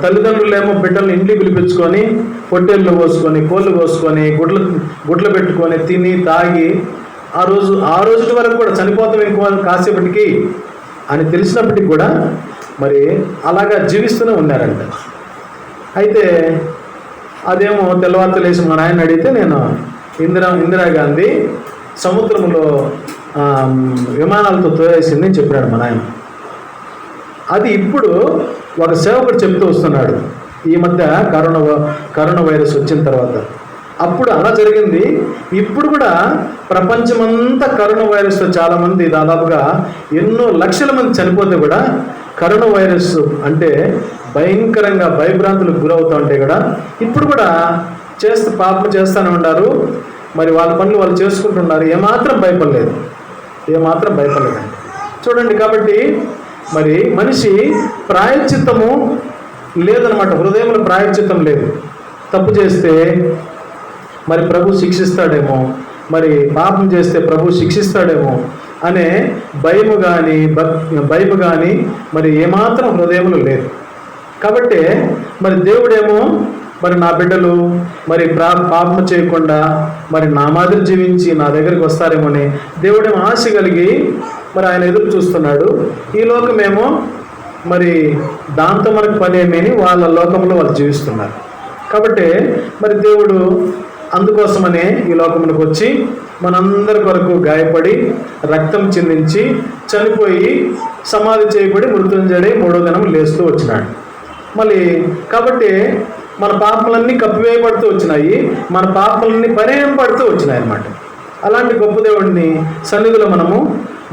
తల్లిదండ్రులు బిడ్డలను ఇంటికి పిలిపించుకొని పొట్టేళ్ళు కోసుకొని, కోళ్ళు కోసుకొని, గుడ్లు పెట్టుకొని తిని తాగి ఆ రోజు వరకు కూడా చనిపోతాం ఇంకో కాసేపటికి అని తెలిసినప్పటికి కూడా మరి అలాగా జీవిస్తూనే ఉన్నారంట. అయితే అదేమో తెల్లవారితో లేచి మా నాయన అడిగితే నేను ఇందిరాగాంధీ సముద్రంలో విమానాలతో తోయేసింది అని చెప్పాడు మా నాయన. అది ఇప్పుడు ఒక సేవకుడు చెప్తూ వస్తున్నాడు. ఈ మధ్య కరోనా వైరస్ వచ్చిన తర్వాత అప్పుడు అలా జరిగింది. ఇప్పుడు కూడా ప్రపంచమంతా కరోనా వైరస్తో చాలామంది, దాదాపుగా ఎన్నో లక్షల మంది చనిపోతే కూడా కరోనా వైరస్ అంటే భయంకరంగా భయభ్రాంతులకు గురవుతూ ఉంటే కూడా ఇప్పుడు కూడా పాపం చేస్తూనే ఉన్నారు. మరి వాళ్ళ పనులు వాళ్ళు చేసుకుంటున్నారు. ఏమాత్రం భయపడలేదు. చూడండి. కాబట్టి మరి మనిషి ప్రాయశ్చిత్తము లేదనమాట. హృదయంలో ప్రాయశ్చిత్తం లేదు. తప్పు చేస్తే మరి ప్రభు శిక్షిస్తాడేమో, మరి పాపం చేస్తే ప్రభు శిక్షిస్తాడేమో అనే భయము కానీ మరి ఏమాత్రం హృదయంలో లేదు. కాబట్టి మరి దేవుడేమో మరి నా బిడ్డలు మరి పాపం చేయకుండా మరి నా మాదిరి జీవించి నా దగ్గరికి వస్తారేమోని దేవుడేమో ఆశ కలిగి మరి ఆయన ఎదురు చూస్తున్నాడు. ఈ లోకమేమో మరి దాంతో మనకు పని ఏమని వాళ్ళ లోకంలో వాళ్ళు జీవిస్తున్నారు. కాబట్టి మరి దేవుడు అందుకోసమనే ఈ లోకంలోకి వచ్చి మనందరి కొరకు గాయపడి, రక్తం చిందించి, చనిపోయి, సమాధి చేయబడి, మృత్యుంజడి 3వ దినం లేస్తూ వచ్చినాడు. మళ్ళీ కాబట్టి మన పాపములన్నీ కప్పివేయబడుతూ వచ్చినాయి, మన పాపములన్నీ పరిహరింపబడుతూ వచ్చినాయి అన్నమాట. అలాంటి గొప్ప దేవుడిని సన్నిధిలో మనము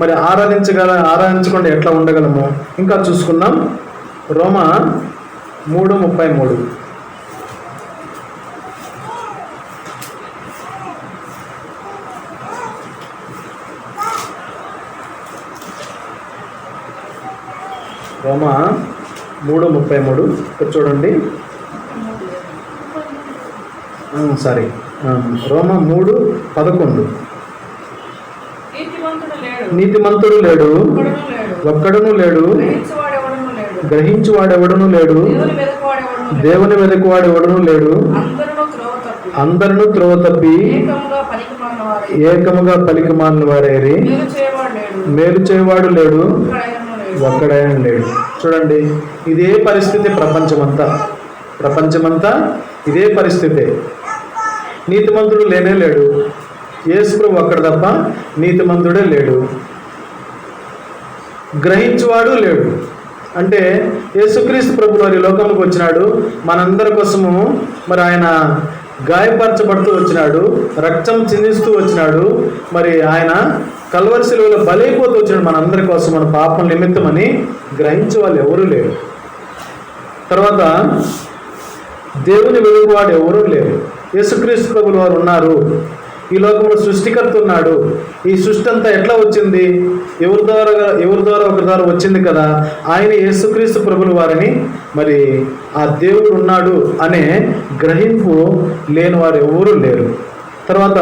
మరి ఆరాధించకుండా ఎట్లా ఉండగలము ఇంకా చూసుకుందాం. రోమా 3:33. రోమా 3:33 చూడండి. రోమా 3:11. నీతిమంతుడు లేడు, ఒక్కడును లేడు, గ్రహించువాడెవడును లేడు, దేవుని వెదకువాడెవడును లేడు. అందరూ త్రోవ తప్పి ఏకముగా పలికిమాలిన వారేరి, మేలు చేయవాడు లేడు, ఒక్కడైనా లేడు. చూడండి, ఇదే పరిస్థితి ప్రపంచమంతా ఇదే పరిస్థితే. నీతిమంతుడు లేనే లేడు. యేసు ప్రభు ఒక్కడు తప్ప నీతిమంతుడే లేడు, గ్రహించువాడు లేడు. అంటే యేసుక్రీస్తు ప్రభు వారి లోకంలోకి వచ్చినాడు, మనందరి కోసము మరి ఆయన గాయపరచబడుతూ వచ్చినాడు, రక్తం చిందిస్తూ వచ్చినాడు, మరి ఆయన కల్వరి శిలువలో బలైపోతూ వచ్చినాడు మనందరి కోసం, మన పాపం నిమిత్తమని గ్రహించే వాళ్ళు ఎవరూ లేరు. తర్వాత దేవుని వెలుగువాడు ఎవరూ లేరు. యేసుక్రీస్తు ప్రభుల వారు ఉన్నారు. ఈ లోకంలో సృష్టికర్త ఉన్నాడు. ఈ సృష్టి అంతా ఎట్లా వచ్చింది? ఎవరి ద్వారా ఒకరి ద్వారా వచ్చింది కదా. ఆయన యేసుక్రీస్తు ప్రభుల వారిని మరి ఆ దేవుడు ఉన్నాడు అనే గ్రహింపు లేని వారు ఎవరూ లేరు. తర్వాత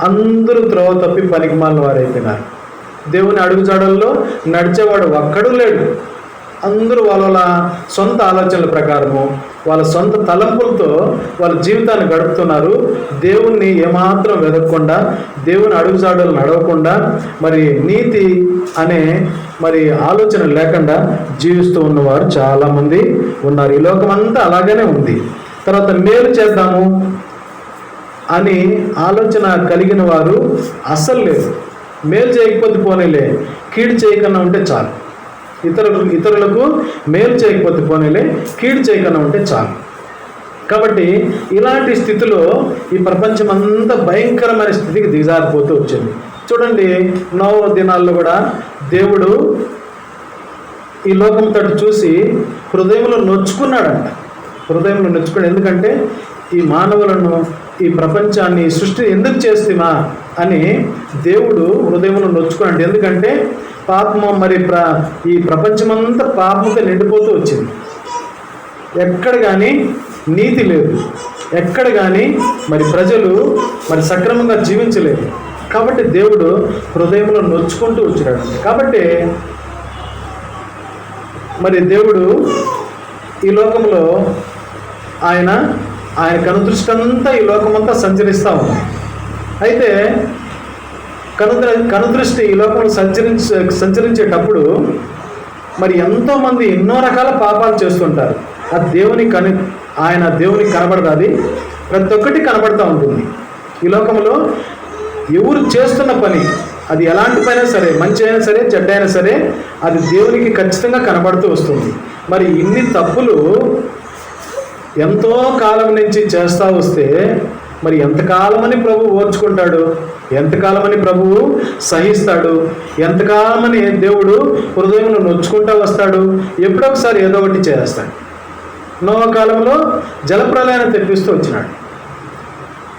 అందరూ త్రోవ తప్పి పనికిమాలిన వారు అయిపోయినారు. దేవుని అడుగుజాడల్లో నడిచేవాడు ఒక్కడూ లేడు. అందరూ వాళ్ళ సొంత ఆలోచనల ప్రకారము, వాళ్ళ సొంత తలంపులతో వాళ్ళ జీవితాన్ని గడుపుతున్నారు. దేవుణ్ణి ఏమాత్రం వెదకకుండా, దేవుని అడుగుజాడలు నడవకుండా, మరి నీతి అనే మరి ఆలోచన లేకుండా జీవిస్తూ ఉన్నవారు చాలామంది ఉన్నారు. ఈ లోకం అంతా అలాగనే ఉంది. తర్వాత మేలు చేద్దాము అని ఆలోచన కలిగిన వారు అస్సలు లేదు. మేలు చేయకపోతే పోనీలే, కీడు చేయకుండా ఉంటే చాలు. ఇతరులకు మేలు చేయకపోతే పోనీలే, కీడు చేయకుండా ఉంటే చాలు. కాబట్టి ఇలాంటి స్థితిలో ఈ ప్రపంచం అంతా భయంకరమైన స్థితికి దిగజారిపోతూ వచ్చింది. చూడండి, నోవహు దినాల్లో కూడా దేవుడు ఈ లోకం తట్టు చూసి హృదయంలో నొచ్చుకున్నాడంట. హృదయంలో నొచ్చుకున్నాడు. ఎందుకంటే ఈ మానవులను, ఈ ప్రపంచాన్ని, ఈ సృష్టిని ఎందుకు చేస్తున్నా అని దేవుడు హృదయంలో నొచ్చుకున్నాడు. ఎందుకంటే పాపము మరి ఈ ప్రపంచమంతా పాపంతో నిండిపోతూ వచ్చింది. ఎక్కడ కానీ నీతి లేదు, ఎక్కడ కానీ మరి ప్రజలు మరి సక్రమంగా జీవించలేదు. కాబట్టి దేవుడు హృదయంలో నొచ్చుకుంటూ వచ్చాడు. కాబట్టి మరి దేవుడు ఈ లోకంలో ఆయన కనుదృష్టి అంతా ఈ లోకమంతా సంచరిస్తూ ఉంది. అయితే కనుదృష్టి ఈ లోకంలో సంచరించేటప్పుడు మరి ఎంతోమంది ఎన్నో రకాల పాపాలు చేస్తుంటారు. అది దేవునికి కనబడదు. అది ప్రతి ఒక్కటి కనబడుతూ ఉంటుంది. ఈ లోకంలో ఎవరు చేస్తున్న పని, అది ఎలాంటి పైనా సరే, మంచి అయినా సరే, చెడ్డ అయినా సరే, అది దేవునికి ఖచ్చితంగా కనబడుతూ వస్తుంది. మరి ఇన్ని తప్పులు ఎంతో కాలం నుంచి చేస్తూ వస్తే మరి ఎంతకాలమని ప్రభువు ఓర్చుకుంటాడు? ఎంతకాలమని ప్రభువు సహిస్తాడు? ఎంతకాలమని దేవుడు హృదయంలో నొచ్చుకుంటూ వస్తాడు? ఎప్పుడొకసారి ఏదో ఒకటి చేస్తాడు. నోవహు కాలంలో జలప్రలయాన్ని తెప్పిస్తూ వచ్చినాడు.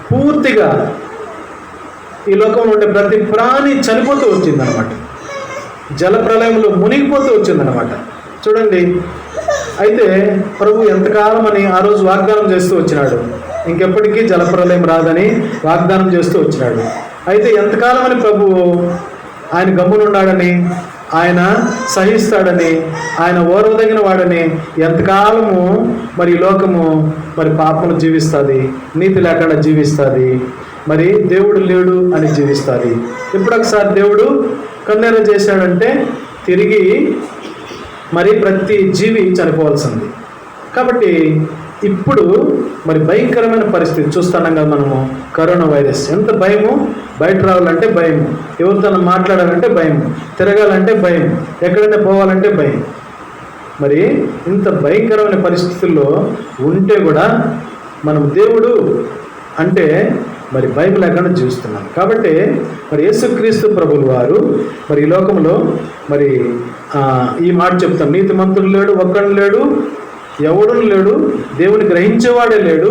పూర్తిగా ఈ లోకంలో ఉండే ప్రతి ప్రాణి చనిపోతూ వచ్చిందనమాట. జలప్రలయంలో మునిగిపోతూ వచ్చిందనమాట. చూడండి, అయితే ప్రభు ఎంతకాలం అని ఆ రోజు వాగ్దానం చేస్తూ వచ్చినాడు. ఇంకెప్పటికీ జలప్రలయం రాదని వాగ్దానం చేస్తూ వచ్చినాడు. అయితే ఎంతకాలం అని ప్రభువు ఆయన గమ్మునున్నాడని, ఆయన సహిస్తాడని, ఆయన ఓర్వదగిన వాడని, ఎంతకాలము మరి లోకము మరి పాపను జీవిస్తుంది, నీతి లేకుండా జీవిస్తుంది, మరి దేవుడు లేడు అని జీవిస్తుంది. ఎప్పుడొకసారి దేవుడు కన్నెర చేశాడంటే తిరిగి మరి ప్రతి జీవి చనిపోవాల్సింది. కాబట్టి ఇప్పుడు మరి భయంకరమైన పరిస్థితి చూస్తున్నాం కదా మనము. కరోనా వైరస్ ఎంత భయము, బయట రావాలంటే భయం, ఎవరితో మాట్లాడాలంటే భయం, తిరగాలంటే భయం, ఎక్కడైనా పోవాలంటే భయం. మరి ఇంత భయంకరమైన పరిస్థితుల్లో ఉంటే కూడా మనం దేవుడు అంటే మరి భయం లేకుండా జీవిస్తున్నాం. కాబట్టి మరి యేసుక్రీస్తు ప్రభులు వారు మరి ఈ లోకంలో మరి ఈ మాట చెప్తాం, నీతిమంతుడు లేడు, ఒక్కడు లేడు, ఎవడు లేడు, దేవుని గ్రహించేవాడే లేడు,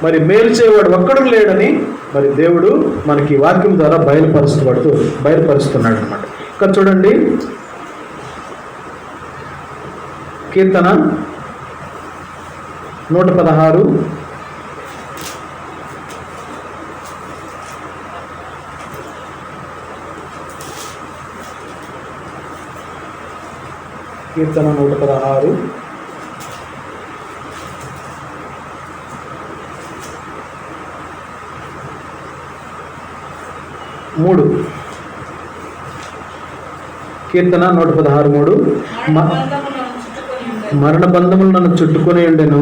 మరి మేలు చేయవాడు ఒక్కడు లేడని మరి దేవుడు మనకి వాక్యం ద్వారా బయలుపరుస్తున్నాడు అనమాట. ఇక్కడ చూడండి, కీర్తన 116 116 కీర్తన 116. కీర్తన 116:3. మరణ బంధములు నన్ను చుట్టుకొని ఉండెను,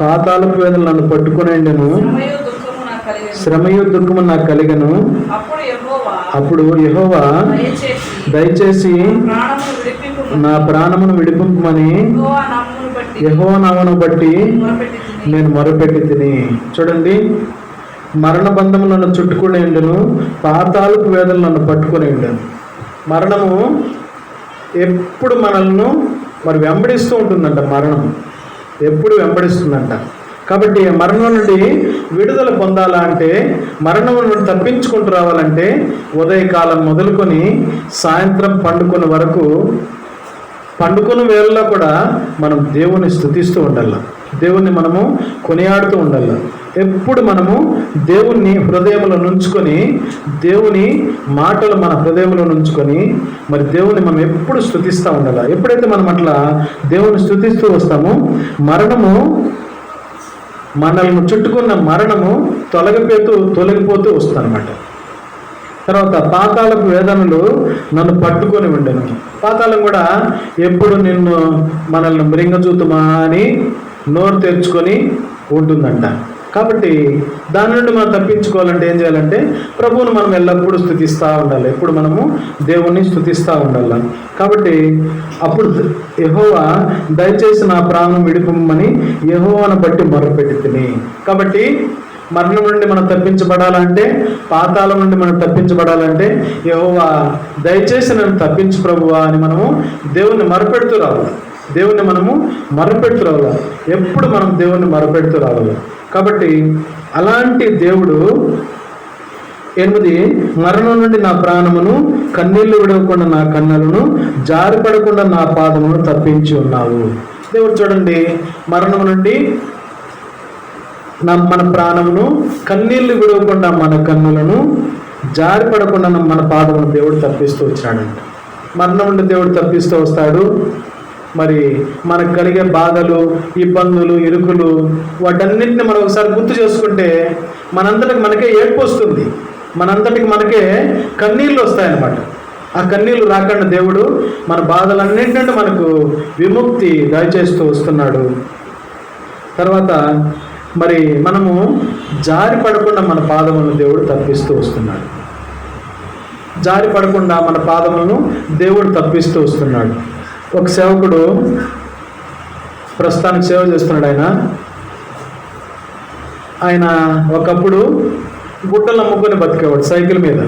పాతాళపు వేదనలు నన్ను పట్టుకొని ఉండెను, శ్రమయు దుఃఖము నాకు కలిగెను. అప్పుడు యెహోవా దయచేసి నా ప్రాణమును విడిపింపమని యెహోవా నామమును బట్టి నేను మొరపెట్టి తిని. చూడండి, మరణ బంధములు నన్ను చుట్టుకుని ఉండెను, పాతాళపు వేదనలు నన్ను పట్టుకొని ఉండెను. మరణము ఎప్పుడు మనల్ని వెంబడిస్తూ ఉంటుందంట. మరణం ఎప్పుడు వెంబడిస్తుందంట. కాబట్టి మరణం నుండి విడుదల పొందాలా అంటే, మరణం నుండి తప్పించుకుంటూ రావాలంటే ఉదయకాలం మొదలుకొని సాయంత్రం పండుకునే వరకు, పండుకున్న వేళల్లో కూడా మనం దేవుని స్తుతిస్తూ ఉండాలి, దేవుణ్ణి మనము కొనియాడుతూ ఉండాలి. ఎప్పుడు మనము దేవుణ్ణి హృదయంలో నుంచుకొని, దేవుని మాటలు మన హృదయంలో నుంచుకొని మరి దేవుని మనం ఎప్పుడు స్తుతిస్తూ ఉండాలి. ఎప్పుడైతే మనం అట్లా దేవుని స్తుతిస్తూ వస్తామో మరణము, మనల్ని చుట్టుకున్న మరణము తొలగిపోతూ వస్తుందన్నమాట. తర్వాత పాతాళపు వేదనలు నన్ను పట్టుకొని ఉండను. పాతాళం కూడా ఎప్పుడు మనల్ని మృంగజూతుమా అని నోరు తెరుచుకొని ఉంటుందంట. కాబట్టి దాని నుండి మనం తప్పించుకోవాలంటే ఏం చేయాలంటే, ప్రభువును మనం ఎల్లప్పుడూ స్తుతిస్తూ ఉండాలి, ఎప్పుడు మనము దేవుణ్ణి స్తుతిస్తూ ఉండాలి. కాబట్టి అప్పుడు యెహోవా దయచేసి నా ప్రాణం విడిపమని యెహోవాను బట్టి మొరపెట్టి తిని. కాబట్టి మరణం నుండి మనం తప్పించబడాలంటే, పాతాళం నుండి మనం తప్పించబడాలంటే యెహోవా దయచేసి నన్ను తప్పించు ప్రభువా అని మనము దేవుణ్ణి మొరపెడుతూ రావాలి. దేవుణ్ణి మనము మొరపెడుతూ రావాలి. ఎప్పుడు మనం దేవుణ్ణి మొరపెడుతూ రావాలి. కాబట్టి అలాంటి దేవుడు 8, మరణం నుండి నా ప్రాణమును, కన్నీళ్లు విడవకుండా నా కన్నులను, జారిపడకుండా నా పాదమును తప్పించి ఉన్నావు. దేవుడు చూడండి, మరణం నుండి మన ప్రాణమును, కన్నీళ్లు విడవకుండా మన కన్నులను, జారిపడకుండా మన పాదమును దేవుడు తప్పిస్తూ వచ్చాడంట. మరణం నుండి దేవుడు తప్పిస్తూ వస్తాడు. మరి మనకు కలిగే బాధలు, ఇబ్బందులు, ఇరుకులు, వాటన్నిటిని మనం ఒకసారి గుర్తు చేసుకుంటే మనంతటికి మనకే ఏడ్పు వస్తుంది, మనంతటికి మనకే కన్నీళ్ళు వస్తాయన్నమాట. ఆ కన్నీళ్ళు రాకుండా దేవుడు మన బాధలన్నింటి నుండి మనకు విముక్తి దయచేస్తూ వస్తున్నాడు. తర్వాత మరి మనము జారి పడకుండా మన పాదములను దేవుడు తప్పిస్తూ వస్తున్నాడు. జారి పడకుండా మన పాదములను దేవుడు తప్పిస్తూ వస్తున్నాడు. ఒక సేవకుడు ప్రస్తుతానికి సేవ చేస్తున్నాడు. ఆయన ఒకప్పుడు గుట్టలు అమ్ముకొని బతికేవాడు సైకిల్ మీద.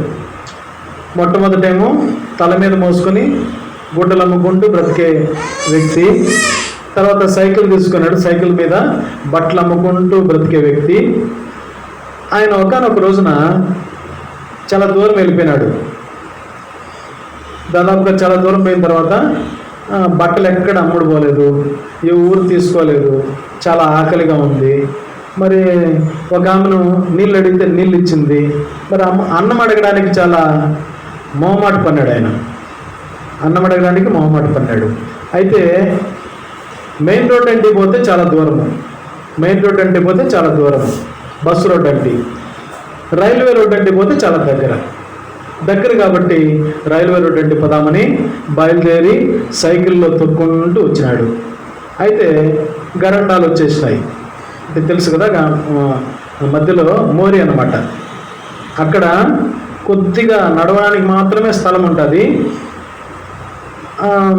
మొట్టమొదటేమో తల మీద మోసుకొని గుట్టలు అమ్ముకుంటూ బ్రతికే వ్యక్తి. తర్వాత సైకిల్ తీసుకున్నాడు, సైకిల్ మీద బట్టలు అమ్ముకుంటూ బ్రతికే వ్యక్తి. ఆయన ఒకానొక రోజున చాలా దూరం వెళ్ళిపోయినాడు. దాదాపుగా చాలా దూరం పోయిన తర్వాత బట్టలు ఎక్కడ అమ్ముడు పోలేదు, ఏ ఊరు తీసుకోలేదు, చాలా ఆకలిగా ఉంది. మరి ఒక ఆమెను నీళ్ళు అడిగితే నీళ్ళు ఇచ్చింది. మరి అన్నం అడగడానికి చాలా మొహమాట పన్నాడు. ఆయన అన్నం అడగడానికి మొహమాట పన్నాడు. అయితే మెయిన్ రోడ్ అంటే పోతే చాలా దూరము, మెయిన్ రోడ్ అంటే పోతే చాలా దూరము, బస్సు రోడ్ అంటే. రైల్వే రోడ్ అంటే పోతే చాలా దగ్గర కాబట్టి రైల్వే రోడ్ అంటే పోదామని బయలుదేరి సైకిల్లో తొక్కుంటూ వచ్చినాడు. అయితే గరండాలు వచ్చేసినాయి. అంటే తెలుసు కదా, మధ్యలో మోరి అన్నమాట. అక్కడ కొద్దిగా నడవడానికి మాత్రమే స్థలం ఉంటుంది.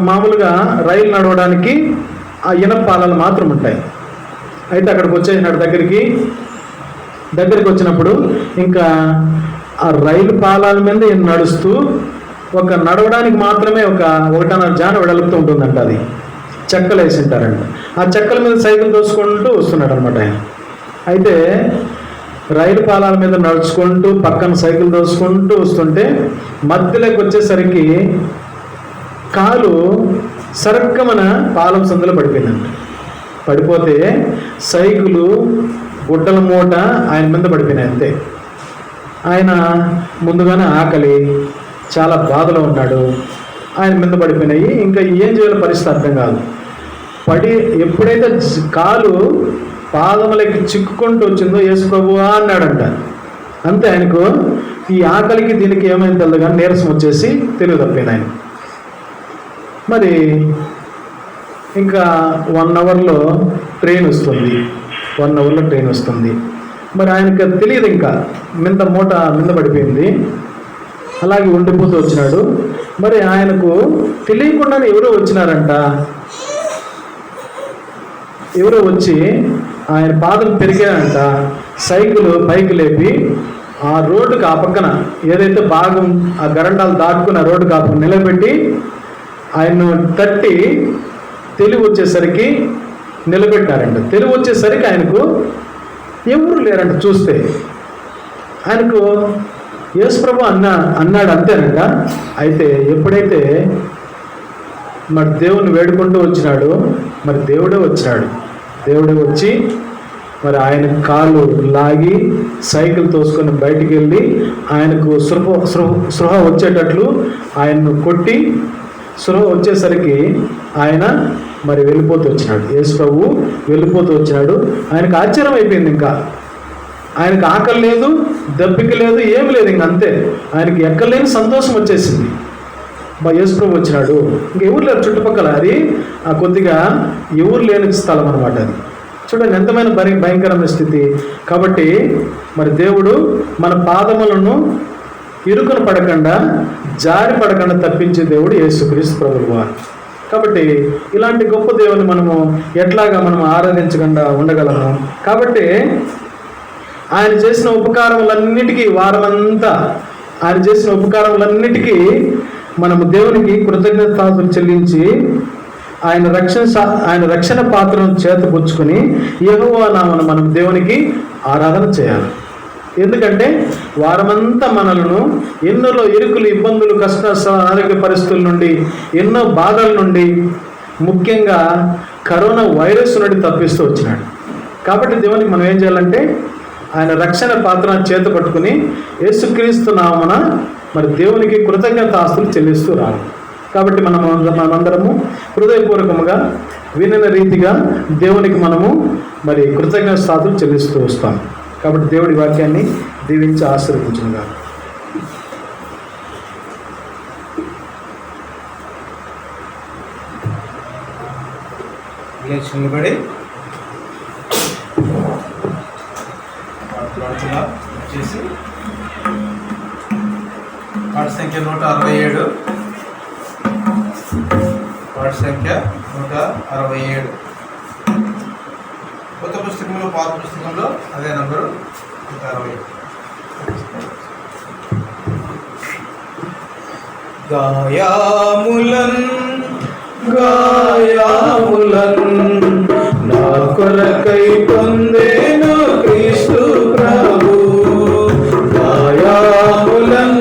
మామూలుగా రైలు నడవడానికి ఆ ఇనప పాలాలు మాత్రం ఉంటాయి. అయితే అక్కడికి వచ్చేసినాడు. దగ్గరికి వచ్చినప్పుడు ఇంకా ఆ రైలు పాలాల మీద నడుస్తూ ఒక నడవడానికి మాత్రమే 1.5 జాన వెడల్పుతూ ఉంటుందంట. అది చెక్కలు వేసి ఉంటారంట. ఆ చెక్కల మీద సైకిల్ తోసుకుంటూ వస్తున్నాడు అనమాట ఆయన. అయితే రైలు పాలాల మీద నడుచుకుంటూ పక్కన సైకిల్ తోసుకుంటూ వస్తుంటే మధ్యలోకి వచ్చేసరికి కాలు సరక్కమన పాలం సందులో పడిపోయిందంట. పడిపోతే సైకిలు గుడ్డల మూట ఆయన మీద పడిపోయినాయి అంతే. ఆయన ముందుగానే ఆకలి, చాలా బాధలో ఉన్నాడు. ఆయన మీద పడిపోయినాయి. ఇంకా ఏం చేయాలో పరిస్థితి అర్థం కాదు. ఎప్పుడైతే కాలు పాదములకి చిక్కుకుంటూ వచ్చిందో యేసు ప్రభువా అన్నాడంట. అంతే, ఆయనకు ఈ ఆకలికి దీనికి ఏమైంది తెలియదు కానీ నీరసం వచ్చేసి తెలివి తప్పింది ఆయన. మరి ఇంకా 1 అవర్లో ట్రైన్ వస్తుంది. 1 అవర్లో ట్రైన్ వస్తుంది. మరి ఆయనకు తెలియదు, ఇంకా మూట మీద పడిపోయింది. అలాగే ఉండిపోతూ వచ్చినాడు. మరి ఆయనకు తెలియకుండానే ఎవరో వచ్చినారంట. ఎవరో వచ్చి ఆయన పాదం పెరిగాడంట. సైకిల్ పైకి లేపి ఆ రోడ్డుకి ఆ పక్కన ఏదైతే భాగం ఆ గరండాలు దాటుకుని ఆ రోడ్డుకి ఆ పక్కన నిలబెట్టి ఆయన్ను తట్టి తెలివి వచ్చేసరికి నిలబెట్టారంట. తెలివి వచ్చేసరికి ఆయనకు ఎవరు లేరంట. చూస్తే ఆయనకు యేసుప్రభు అన్నాడు అంతేనంట. అయితే ఎప్పుడైతే మరి దేవుని వేడుకుంటూ వచ్చినాడు, మరి దేవుడే వచ్చి మరి ఆయన కాళ్ళు లాగి సైకిల్ తోసుకొని బయటికి వెళ్ళి ఆయనకు సృహ వచ్చేటట్లు ఆయన్ను కొట్టి సృహ వచ్చేసరికి ఆయన మరి వెళ్ళిపోతూ వచ్చినాడు. యేసు ప్రభు వెళ్ళిపోతూ వచ్చినాడు. ఆయనకు ఆశ్చర్యం అయిపోయింది. ఇంకా ఆయనకు ఆకలి లేదు, దప్పిక లేదు, ఏమి లేదు. ఇంక అంతే, ఆయనకి ఎక్కలేని సంతోషం వచ్చేసింది. యేసు ప్రభు వచ్చినాడు. ఇంక ఎవరు లేరు చుట్టుపక్కల. అది కొద్దిగా ఎవరు లేని స్థలం అనమాట. అది చూడండి ఎంతమైన భయంకరమైన స్థితి. కాబట్టి మరి దేవుడు మన పాదములను ఇరుకును పడకుండా జారి పడకుండా తప్పించే దేవుడు యేసుక్రీస్తు ప్రభువు వారు. కాబట్టి ఇలాంటి గొప్ప దేవుని మనము ఎట్లాగా మనం ఆరాధించకుండా ఉండగలము? కాబట్టి ఆయన చేసిన ఉపకారములన్నిటికీ వారమంతా ఆయన చేసిన ఉపకారములన్నిటికీ మనము దేవునికి కృతజ్ఞతాస్తుతులు చెల్లించి ఆయన రక్షణ పాత్రను చేతపుచ్చుకొని యెహోవా నామమున మనం దేవునికి ఆరాధన చేయాలి. ఎందుకంటే వారమంతా మనలను ఎన్నో ఇరుకులు, ఇబ్బందులు, కష్ట, ఆరోగ్య పరిస్థితుల నుండి, ఎన్నో బాధల నుండి, ముఖ్యంగా కరోనా వైరస్ నుండి తప్పిస్తూ వచ్చినాడు. కాబట్టి దేవునికి మనం ఏం చేయాలంటే ఆయన రక్షణ పాత్రను చేత పట్టుకుని యేసుక్రీస్తు నామమున మరి దేవునికి కృతజ్ఞతాస్తుతులు చెల్లిస్తూ రావాలి. కాబట్టి మనమందరము హృదయపూర్వకముగా వినిన రీతిగా దేవునికి మనము మరి కృతజ్ఞతాస్తుతులు చెల్లిస్తూ వస్తాం. కాబట్టి దేవుడి వాక్యాన్ని దీవించి ఆశీర్వదించుగా. నిలబడి వచ్చేసి పాట సంఖ్య 167, పాట సంఖ్య 167. కొత్త పుస్తకంలో, పాత పుస్తకంలో అదే నంబరు 160. గాయాములన్ నా కొరకై పొందేను క్రీస్తు ప్రభు. గాయాములన్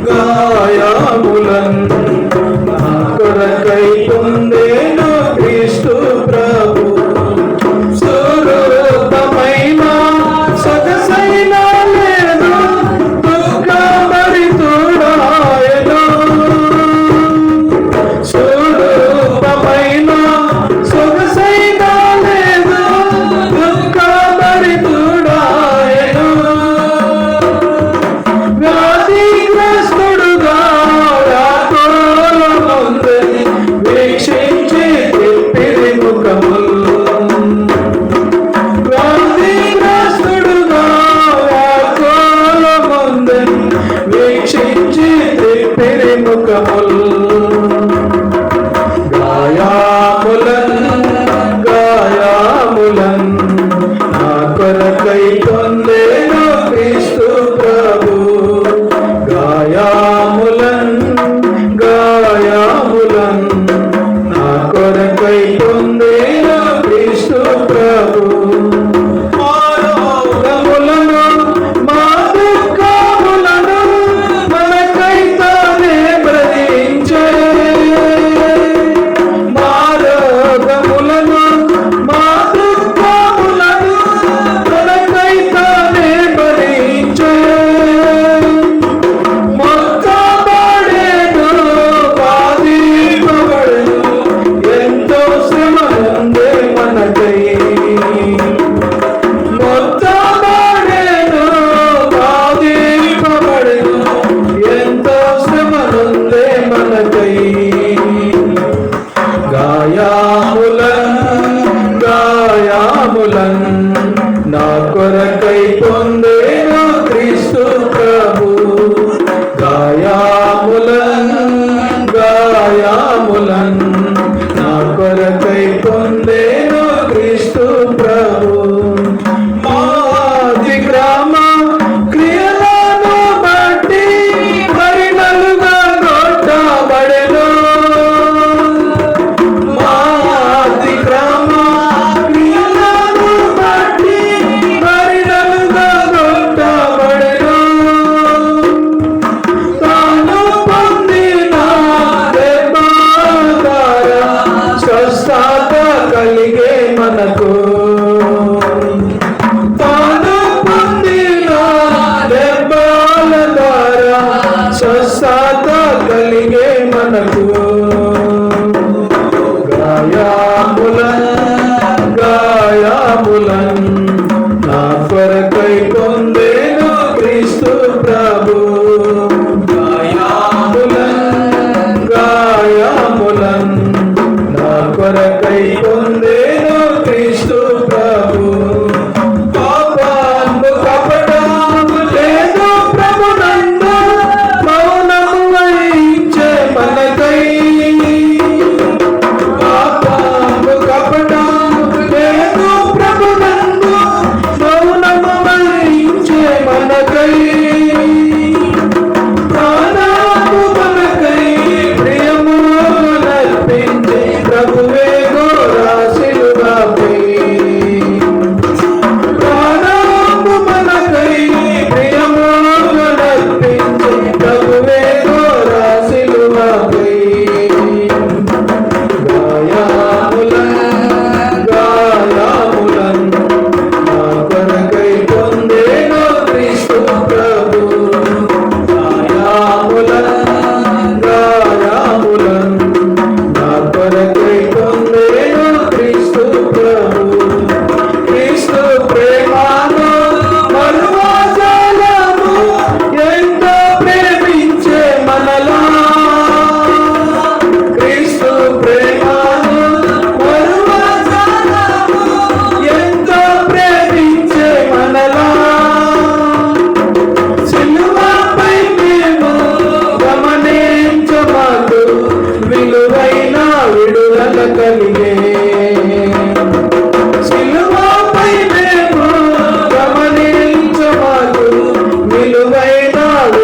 నా కొరకై పొందేను క్రీస్తు ప్రభు. స్వరూపమైన సొగసైన లేదు, దుఃఖభరితుడాయెను. స్వరూపమైన సొగసైన లేదు,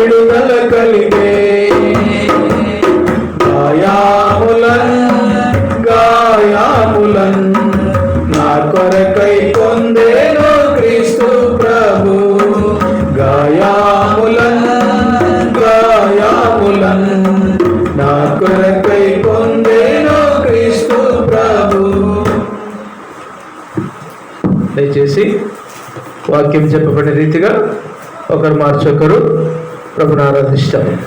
విడుదల కలిగే. గాయాములన్ నా కొరకై పొందేను క్రీస్తు ప్రభు. గాయాములన్ నా కొరకై పొందేను క్రీస్తు ప్రభు. దయచేసి వాక్యం చెప్పబడిన రీతిగా ఒకరు మార్చొకరు ప్రభుని ఆరాధిస్తాం.